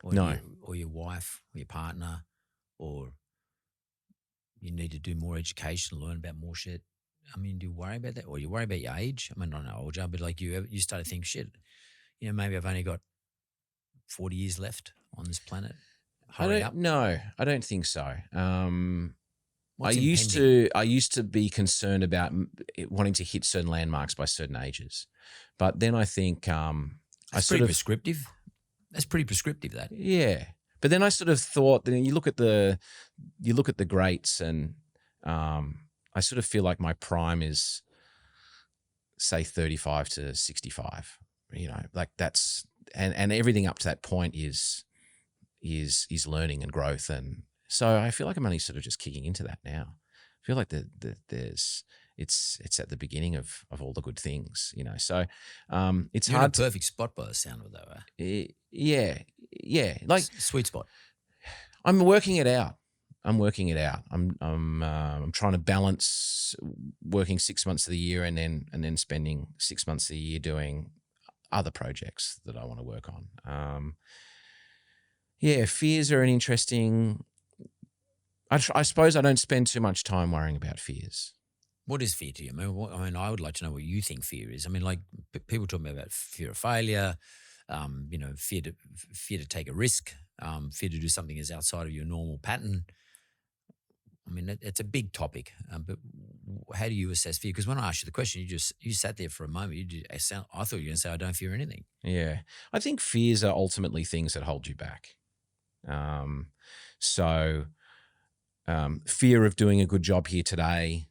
or No. your wife, or your partner, or you need to do more education, learn about more shit? I mean, do you worry about that, or you worry about your age? I mean, not an old job, but like you start to think, shit, maybe I've only got 40 years left on this planet. Hurry up. No, I don't think so. What's I impending? used to be concerned about wanting to hit certain landmarks by certain ages, but then I think That's pretty prescriptive. That's pretty prescriptive. That. Yeah, but then I sort of thought that you look at the greats, and I sort of feel like my prime is, say, 35 to 65. Like that's and everything up to that point is learning and growth. And so I feel like I'm only sort of just kicking into that now. I feel like it's at the beginning of all the good things, So it's You're hard. in a perfect spot by the sound of it, though. Yeah. Like Sweet spot. I'm working it out. I'm trying to balance working 6 months of the year and then spending 6 months of the year doing other projects that I want to work on. Fears are an interesting. I suppose I don't spend too much time worrying about fears. What is fear to you? I mean, I would like to know what you think fear is. I mean, like people talk about fear of failure, fear to take a risk, fear to do something that's outside of your normal pattern. I mean, it's a big topic, but how do you assess fear? Because when I asked you the question, you sat there for a moment. I thought you were going to say, I don't fear anything. Yeah. I think fears are ultimately things that hold you back. Fear of doing a good job here today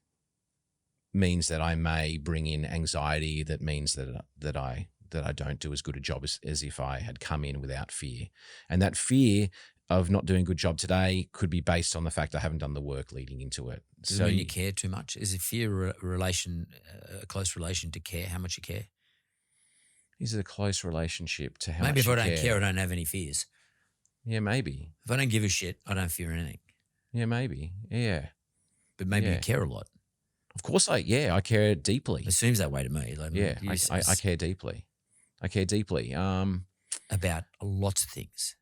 means that I may bring in anxiety. That means that I don't do as good a job as if I had come in without fear. And that fear of not doing a good job today could be based on the fact I haven't done the work leading into it. Does it mean you care too much? Is it fear a close relation to care, how much you care? Is it a close relationship to how Maybe much if you I don't care? care, I don't have any fears. Yeah, maybe. If I don't give a shit, I don't fear anything. Yeah, maybe. Yeah. But maybe you Yeah. care a lot. Of course, I care deeply. It seems that way to me. Like, Yeah, I care deeply. I care deeply. About lots of things,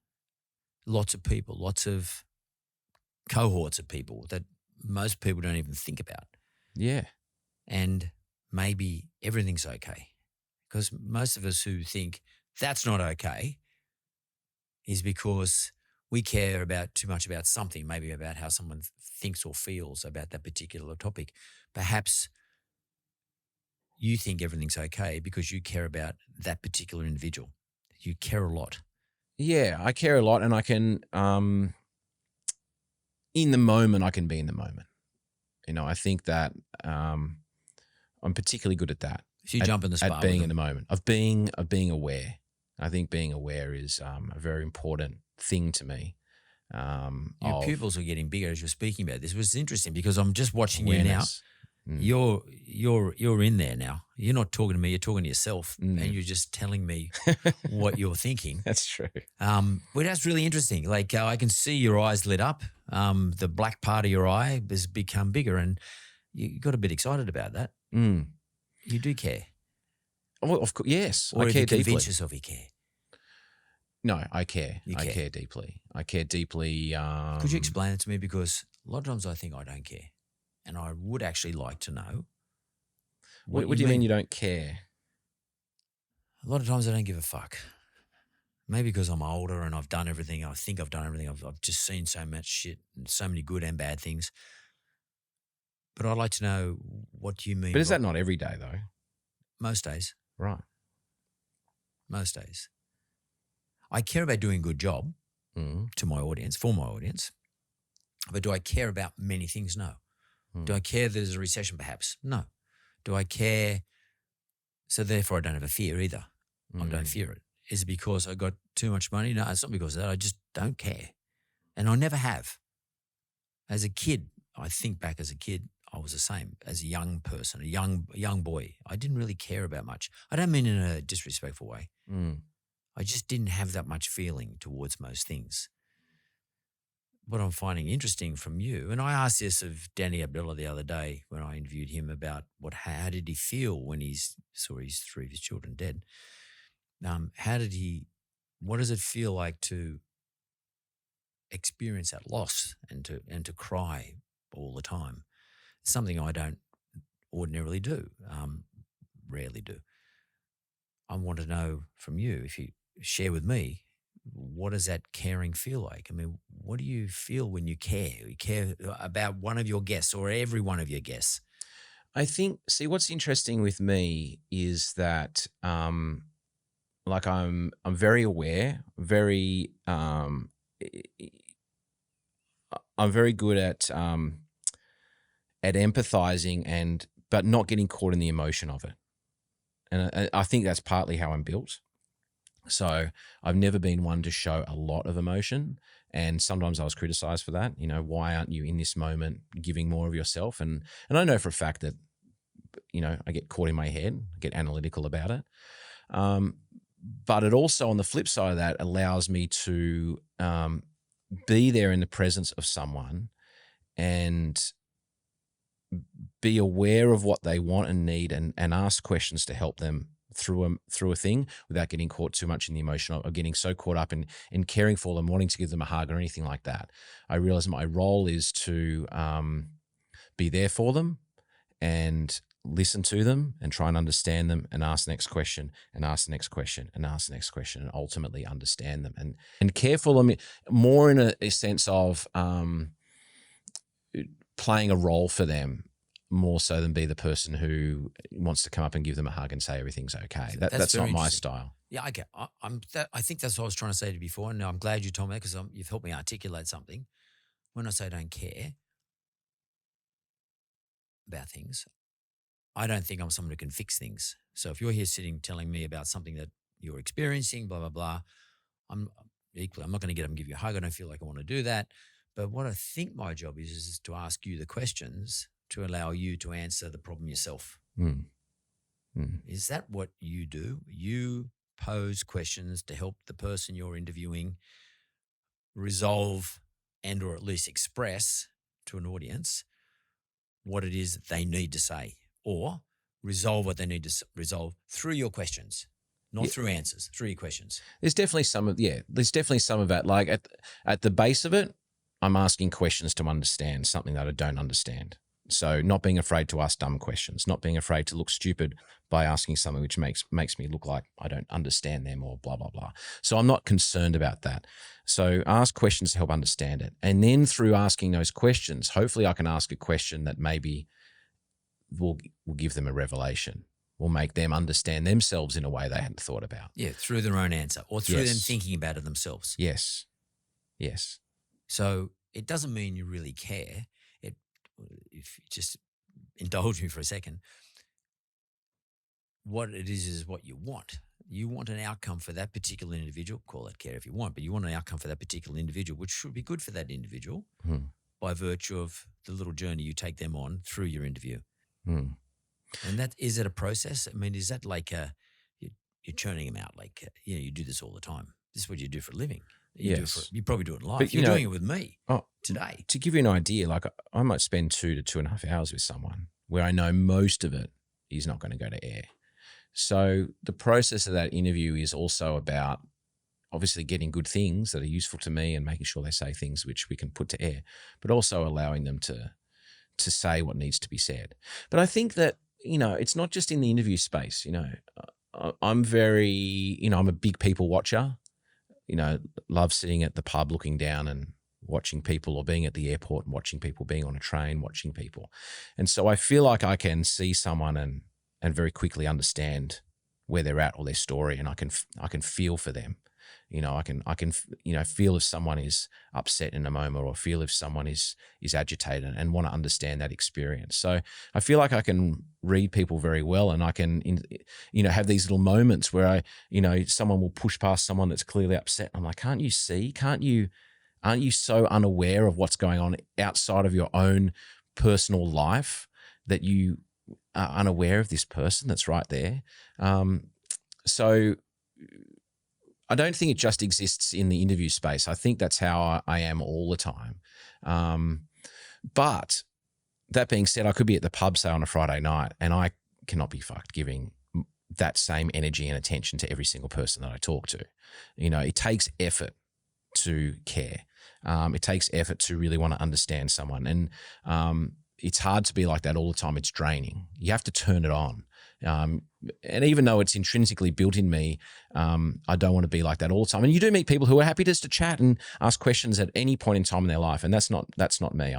lots of people, lots of cohorts of people that most people don't even think about. Yeah. And maybe everything's okay. Because most of us who think that's not okay is because we care about too much about something, maybe about how someone thinks or feels about that particular topic. Perhaps you think everything's okay because you care about that particular individual. You care a lot. Yeah, I care a lot, and I can, in the moment, I can be in the moment. I think that I'm particularly good at that. If you jump in the spa at being with in the moment, of being aware. I think being aware is a very important thing to me. your pupils are getting bigger as you're speaking about this. It was interesting because I'm just watching you now. You're in there now. You're not talking to me. You're talking to yourself, and you're just telling me what you're thinking. That's true. Well, that's really interesting. Like I can see your eyes lit up. The black part of your eye has become bigger, and you got a bit excited about that. You do care. Well, of course, yes, Or I care you deeply. convince yourself you care. No, I care. You I care. care deeply. I care deeply. Could you explain it to me? Because a lot of times I think I don't care, and I would actually like to know. What do you mean you don't care? A lot of times I don't give a fuck. Maybe because I'm older and I've done everything. I think I've done everything. I've just seen so much shit and so many good and bad things. But I'd like to know what you mean. But is that not every day though? Most days. Right. Most days. I care about doing a good job to my audience, for my audience. But do I care about many things? No. Do I care there's a recession? Perhaps. No. Do I care? So therefore I don't have a fear either. I don't fear it. Is it because I got too much money? No, it's not because of that. I just don't care. And I never have. As a kid, I think back as a kid, I was the same. As a young person, a young boy, I didn't really care about much. I don't mean in a disrespectful way. I just didn't have that much feeling towards most things. What I'm finding interesting from you, and I asked this of Danny Abdullah the other day when I interviewed him about how did he feel when he saw his 3 of his children dead? What does it feel like to experience that loss and to cry all the time? It's something I don't ordinarily do, rarely do. I want to know from you, if you share with me, what does that caring feel like? I mean, what do you feel when you care? You care about one of your guests or every one of your guests? I think, see, what's interesting with me is that, like I'm very aware, I'm very good at empathizing but not getting caught in the emotion of it. And I think that's partly how I'm built. So I've never been one to show a lot of emotion. And sometimes I was criticized for that. Why aren't you in this moment giving more of yourself? And I know for a fact that, I get caught in my head, get analytical about it. But it also, on the flip side of that, allows me to be there in the presence of someone and be aware of what they want and need and ask questions to help them through a thing without getting caught too much in the emotion or getting so caught up in caring for them, wanting to give them a hug or anything like that. I realize my role is to be there for them and listen to them and try and understand them and ask the next question and ask the next question and ask the next question and ultimately understand them and care for them more in a sense of playing a role for them more so than be the person who wants to come up and give them a hug and say everything's okay. That's not my style. Yeah, I get. I think that's what I was trying to say to you before, and I'm glad you told me that because you've helped me articulate something. When I say I don't care about things, I don't think I'm someone who can fix things. So if you're here sitting telling me about something that you're experiencing, blah, blah, blah, I'm not going to get up and give you a hug. I don't feel like I want to do that. But what I think my job is to ask you the questions to allow you to answer the problem yourself. Is that what you do? You pose questions to help the person you're interviewing resolve and or at least express to an audience what it is that they need to say, or resolve what they need to resolve through your questions, not through answers, through your questions. There's definitely some of that. Like at the base of it, I'm asking questions to understand something that I don't understand. So not being afraid to ask dumb questions, not being afraid to look stupid by asking something which makes me look like I don't understand them or blah, blah, blah. So I'm not concerned about that. So ask questions to help understand it. And then through asking those questions, hopefully I can ask a question that maybe will give them a revelation, will make them understand themselves in a way they hadn't thought about. Yeah, through their own answer or through them thinking about it themselves. Yes. So it doesn't mean you really care. If you just indulge me for a second, what it is what you want. You want an outcome for that particular individual, call it care if you want, but you want an outcome for that particular individual, which should be good for that individual by virtue of the little journey you take them on through your interview. And that, is it a process? I mean, is that like you're churning them out? Like, you do this all the time. This is what you do for a living. You probably do it in life. But you're doing it with me today. To give you an idea, like I might spend 2 to 2.5 hours with someone where I know most of it is not going to go to air. So the process of that interview is also about obviously getting good things that are useful to me and making sure they say things which we can put to air, but also allowing them to say what needs to be said. But I think that, it's not just in the interview space. I'm very, I'm a big people watcher. Love sitting at the pub looking down and watching people, or being at the airport and watching people, being on a train, watching people. And so I feel like I can see someone and very quickly understand where they're at or their story. And I can feel for them. I can feel if someone is upset in a moment, or feel if someone is agitated and want to understand that experience. So I feel like I can read people very well, and I can, have these little moments where someone will push past someone that's clearly upset. I'm like, can't you see? Aren't you so unaware of what's going on outside of your own personal life that you are unaware of this person that's right there? So I don't think it just exists in the interview space. I think that's how I am all the time. But that being said, I could be at the pub, say, on a Friday night, and I cannot be fucked giving that same energy and attention to every single person that I talk to. It takes effort to care. It takes effort to really want to understand someone. And it's hard to be like that all the time. It's draining. You have to turn it on. And even though it's intrinsically built in me, I don't want to be like that all the time. And you do meet people who are happy just to chat and ask questions at any point in time in their life. And that's not me.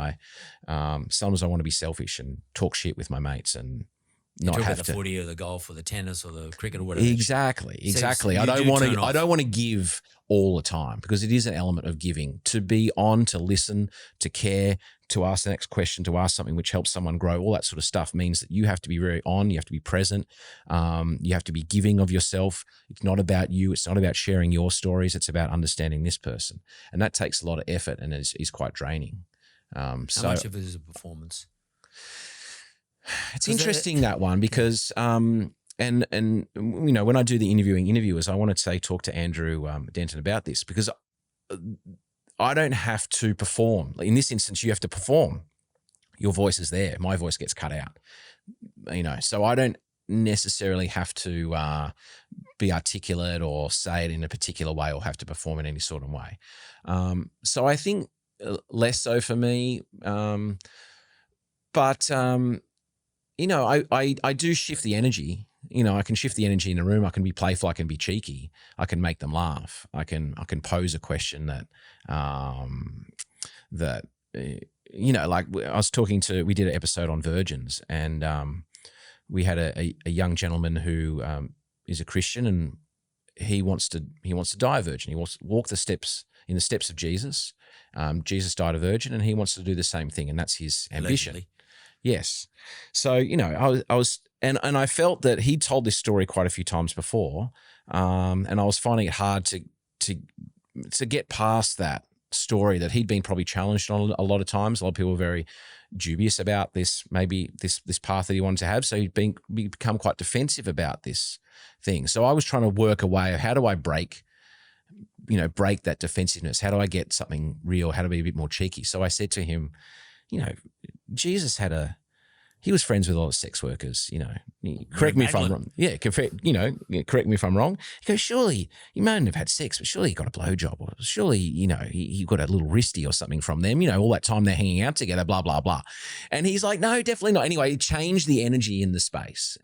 Sometimes I want to be selfish and talk shit with my mates and not have the to. footy or the golf or the tennis or the cricket or whatever. Exactly. So I don't want to give all the time, because it is an element of giving, to be on, to listen, to care, to ask the next question, to ask something which helps someone grow. All that sort of stuff means that you have to be very on, you have to be present, you have to be giving of yourself. It's not about you. It's not about sharing your stories. It's about understanding this person. And that takes a lot of effort and is quite draining. How much of it is a performance? It's interesting, that one, because and when I do the interviewers, I want to talk to Andrew Denton about this, because I don't have to perform. In this instance, you have to perform. Your voice is there. My voice gets cut out. So I don't necessarily have to be articulate or say it in a particular way or have to perform in any sort of way. So I think less so for me. But I do shift the energy. I can shift the energy in the room. I can be playful. I can be cheeky. I can make them laugh. I can pose a question that like I was we did an episode on virgins, and we had a young gentleman who is a Christian, and he wants to die a virgin. He wants to walk the steps of Jesus. Jesus died a virgin, and he wants to do the same thing, and that's his ambition. Allegedly. Yes. So, I was, and I felt that he'd told this story quite a few times before. And I was finding it hard to get past that story, that he'd been probably challenged on a lot of times. A lot of people were very dubious about this path that he wanted to have. So he'd become quite defensive about this thing. So I was trying to work a way of, how do I break break that defensiveness? How do I get something real? How to be a bit more cheeky? So I said to him, Jesus he was friends with a lot of sex workers, correct me if I'm wrong. Yeah, correct me if I'm wrong. He goes, surely you mightn't have had sex, but surely you got a blowjob, or surely, you got a little wristy or something from them, all that time they're hanging out together, blah, blah, blah. And he's like, no, definitely not. Anyway, he changed the energy in the space.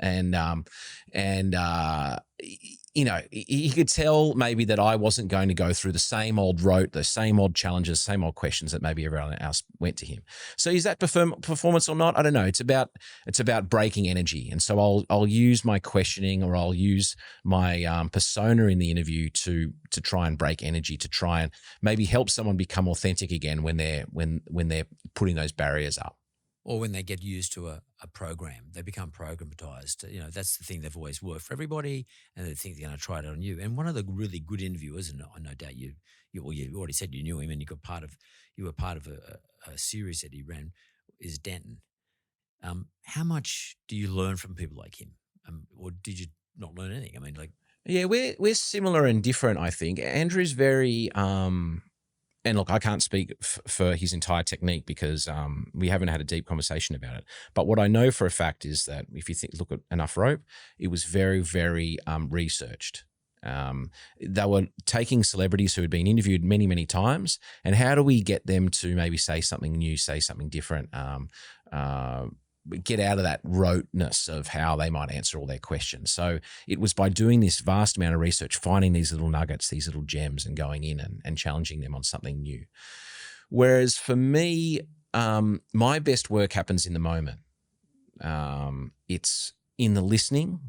He could tell maybe that I wasn't going to go through the same old rote, the same old challenges, same old questions that maybe everyone else went to him. So is that performance or not? I don't know. It's about breaking energy. And so I'll use my questioning, or I'll use my persona in the interview to try and break energy, to try and maybe help someone become authentic again when they're putting those barriers up. Or when they get used to a program, they become programmatized. That's the thing. They've always worked for everybody, and they think they're going to try it on you. And one of the really good interviewers, and I no doubt you already said you knew him, and you were part of a series that he ran, is Denton. How much do you learn from people like him, or did you not learn anything? I mean, yeah, we're similar and different. I think Andrew's very. And look, I can't speak for his entire technique because we haven't had a deep conversation about it. But what I know for a fact is that if you look at Enough Rope, it was very, very researched. They were taking celebrities who had been interviewed many, many times, and how do we get them to maybe say something new, say something different, get out of that roteness of how they might answer all their questions. So it was by doing this vast amount of research, finding these little nuggets, these little gems, and going in and challenging them on something new. Whereas for me, my best work happens in the moment. It's in the listening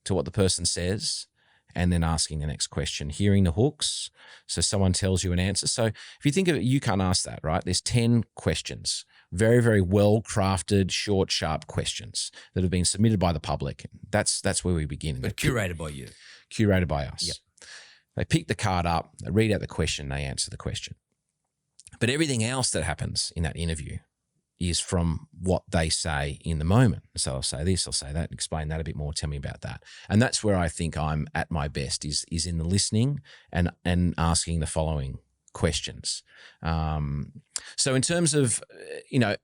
to what the person says, and then asking the next question, hearing the hooks. So someone tells you an answer. So if you think of it, You Can't Ask That, right? There's 10 questions, very, very well-crafted, short, sharp questions that have been submitted by the public. That's where we begin. but curated by you. Curated by us. Yep. They pick the card up, they read out the question, they answer the question. But everything else that happens in that interview is from what they say in the moment. So I'll say this, I'll say that, explain that a bit more, tell me about that. And that's where I think I'm at my best is in the listening and asking the following questions. So in terms of, and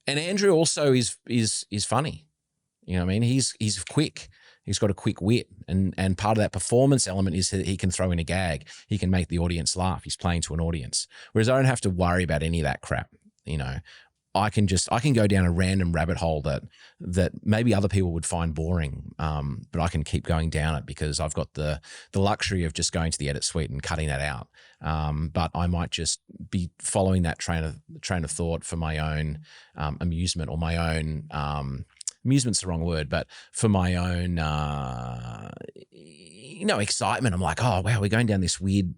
Andrew also is funny. I mean, he's quick. He's got a quick wit, and part of that performance element is that he can throw in a gag. He can make the audience laugh. He's playing to an audience. Whereas I don't have to worry about any of that crap. I can go down a random rabbit hole that maybe other people would find boring, but I can keep going down it because I've got the luxury of just going to the edit suite and cutting that out. But I might just be following that train of thought for my own amusement, or my own amusement's the wrong word, but for my own excitement. I'm like, oh wow, we're going down this weird,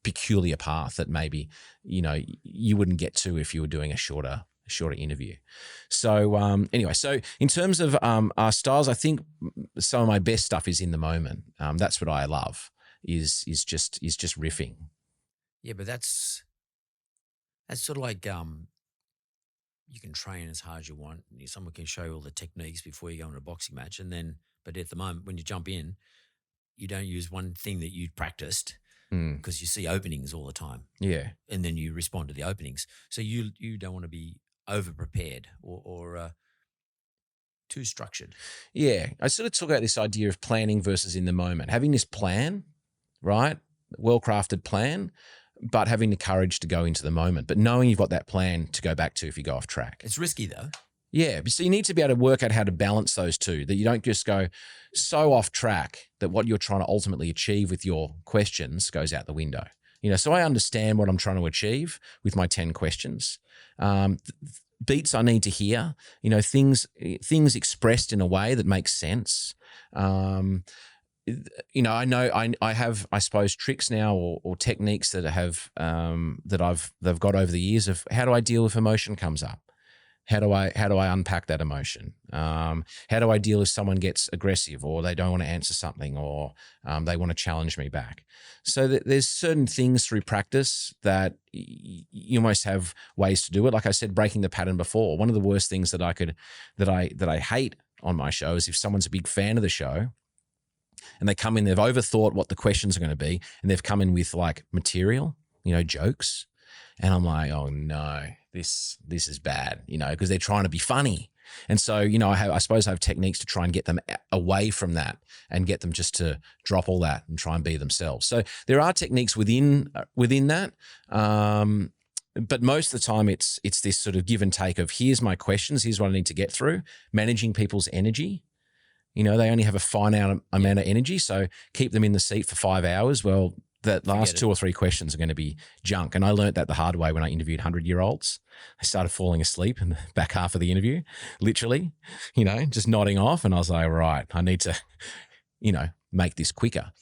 peculiar path that maybe you wouldn't get to if you were doing a shorter interview. So anyway, so in terms of our styles, I think some of my best stuff is in the moment. That's what I love is just riffing. Yeah, but that's sort of like you can train as hard as you want. Someone can show you all the techniques before you go into a boxing match, but at the moment when you jump in, you don't use one thing that you practiced. Because you see openings all the time. Yeah. And then you respond to the openings. So you don't want to be over-prepared or too structured. Yeah. I sort of talk about this idea of planning versus in the moment. Having this plan, right? Well-crafted plan, but having the courage to go into the moment. But knowing you've got that plan to go back to if you go off track. It's risky though. Yeah, so you need to be able to work out how to balance those two, that you don't just go so off track that what you're trying to ultimately achieve with your questions goes out the window. So I understand what I'm trying to achieve with my 10 questions. Beats I need to hear, things expressed in a way that makes sense. I know I have, I suppose, tricks now or techniques that they've got over the years of how do I deal if emotion comes up? How do I unpack that emotion? How do I deal if someone gets aggressive or they don't want to answer something or they want to challenge me back? So there's certain things through practice that you almost have ways to do it. Like I said, breaking the pattern before. One of the worst things that I hate on my show is if someone's a big fan of the show and they come in, they've overthought what the questions are going to be, and they've come in with like material, jokes. And I'm like, oh no, this is bad, because they're trying to be funny. And so, I suppose I have techniques to try and get them away from that and get them just to drop all that and try and be themselves. So there are techniques within that. But most of the time it's this sort of give and take of here's my questions, here's what I need to get through, managing people's energy. They only have a finite amount of energy. So keep them in the seat for 5 hours. Well, that last 2 or 3 questions are going to be junk. And I learned that the hard way when I interviewed 100-year-olds. I started falling asleep in the back half of the interview, literally, just nodding off. And I was like, right, I need to, make this quicker.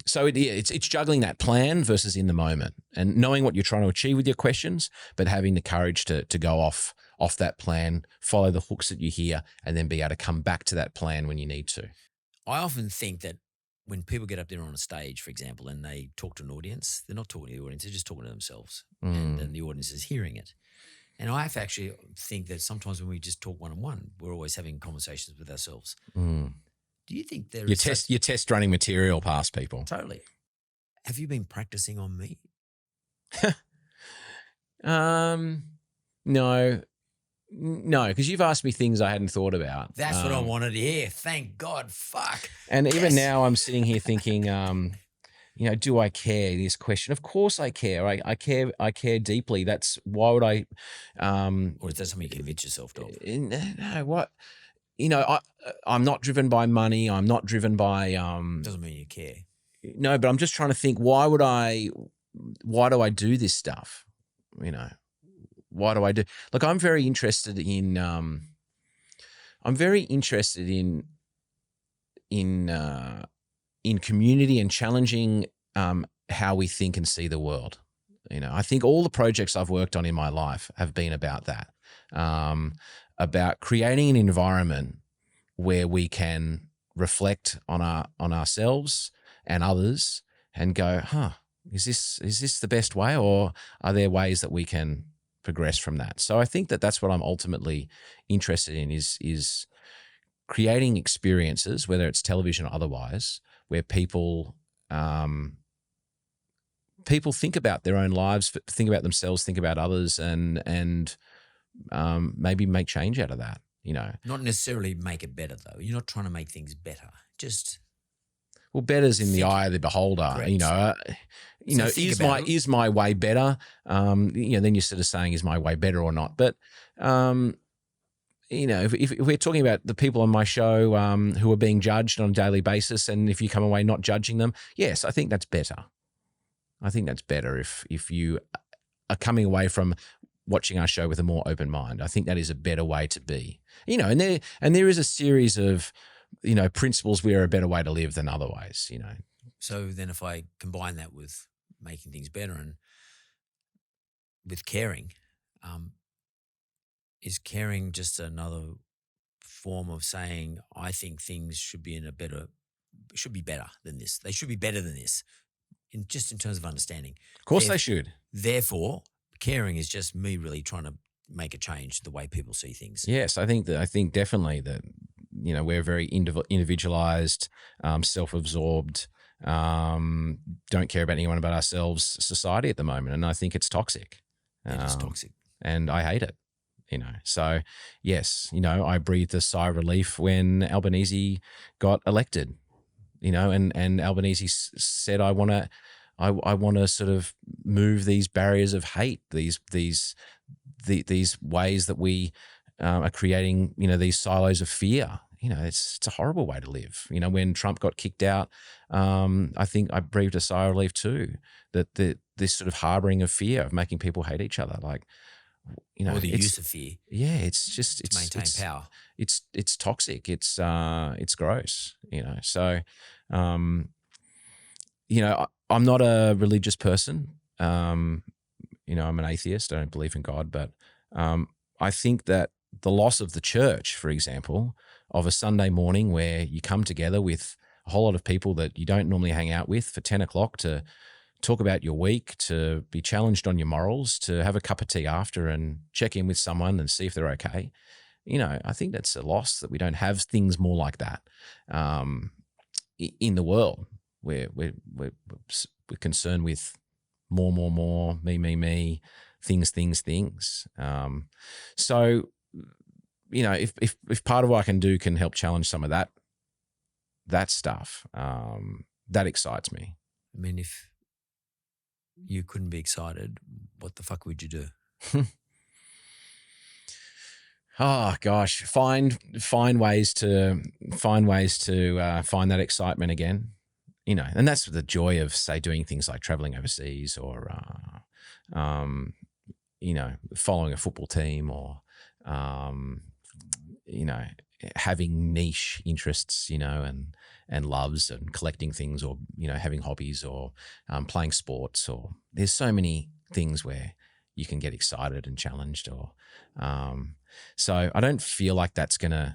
So it's juggling that plan versus in the moment and knowing what you're trying to achieve with your questions, but having the courage to go off that plan, follow the hooks that you hear, and then be able to come back to that plan when you need to. I often think that when people get up there on a stage, for example, and they talk to an audience, they're not talking to the audience, they're just talking to themselves. And the audience is hearing it. And I actually think that sometimes when we just talk one-on-one, we're always having conversations with ourselves. Do you think there is you're test running material past people? Totally. Have you been practicing on me? No, because you've asked me things I hadn't thought about. That's what I wanted to hear. Thank God. Fuck. And even now I'm sitting here thinking, do I care? This question. Of course I care. I care deeply. That's why would I or is that something you convince yourself of? No, what? I'm not driven by money. I'm not driven by doesn't mean you care. No, but I'm just trying to think, why do I do this stuff? Why do I do? Look, I'm very interested in community and challenging how we think and see the world. I think all the projects I've worked on in my life have been about that, about creating an environment where we can reflect on ourselves and others and go, is this the best way, or are there ways that we can progress from that? So I think that's what I'm ultimately interested in is creating experiences, whether it's television or otherwise, where people think about their own lives, think about themselves, think about others, and maybe make change out of that. Not necessarily make it better though. You're not trying to make things better. Just better's in the eye of the beholder. Correct. Is my way better? Then you're sort of saying, is my way better or not? But if we're talking about the people on my show who are being judged on a daily basis, and if you come away not judging them, yes, I think that's better. I think that's better if you are coming away from watching our show with a more open mind. I think that is a better way to be. And there is a series of principles we are a better way to live than other ways. So then, if I combine that with making things better and with caring, is caring just another form of saying, I think things should be better than this. They should be better than this, in terms of understanding. Of course, they should. Therefore, caring is just me really trying to make a change the way people see things. Yes, I think definitely that we're very individualized, self-absorbed, don't care about anyone but ourselves society at the moment, and I think it's toxic. It's toxic, and I hate it. So yes, I breathed a sigh of relief when Albanese got elected. And Albanese said, I want to sort of move these barriers of hate, these ways that we are creating, these silos of fear. It's a horrible way to live. When Trump got kicked out, I think I breathed a sigh of relief too, that this sort of harboring of fear, of making people hate each other, or the use of fear. Yeah, it's to maintain power. It's toxic. It's gross. So, I'm not a religious person. I'm an atheist. I don't believe in God, but I think that the loss of the church, for example, of a Sunday morning where you come together with a whole lot of people that you don't normally hang out with for 10 o'clock to talk about your week, to be challenged on your morals, to have a cup of tea after and check in with someone and see if they're okay. I think that's a loss that we don't have things more like that. in the world. We're concerned with more, me, things. So, you know, if part of what I can do can help challenge some of that stuff, that excites me. I mean, if you couldn't be excited, what the fuck would you do? Oh gosh, find ways to find that excitement again, you know, and that's the joy of, say, doing things like traveling overseas or, you know, following a football team or, you know, having niche interests, you know, and loves and collecting things or, you know, having hobbies or playing sports, or there's so many things where you can get excited and challenged or, so I don't feel like that's going to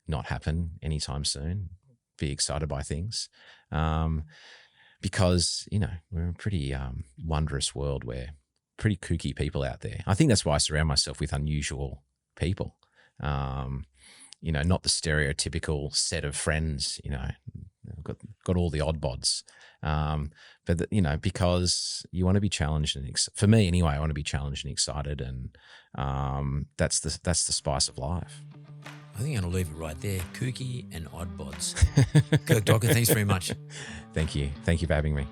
not happen anytime soon, be excited by things, because, you know, we're in a pretty wondrous world where pretty kooky people out there. I think that's why I surround myself with unusual people, you know, not the stereotypical set of friends, you know, I've got all the odd bods. But you know, because you want to be challenged and for me anyway, I want to be challenged and excited, and that's the spice of life. I think I'm going to leave it right there. Kooky and odd bods. Kirk Docker, thanks very much. Thank you for having me.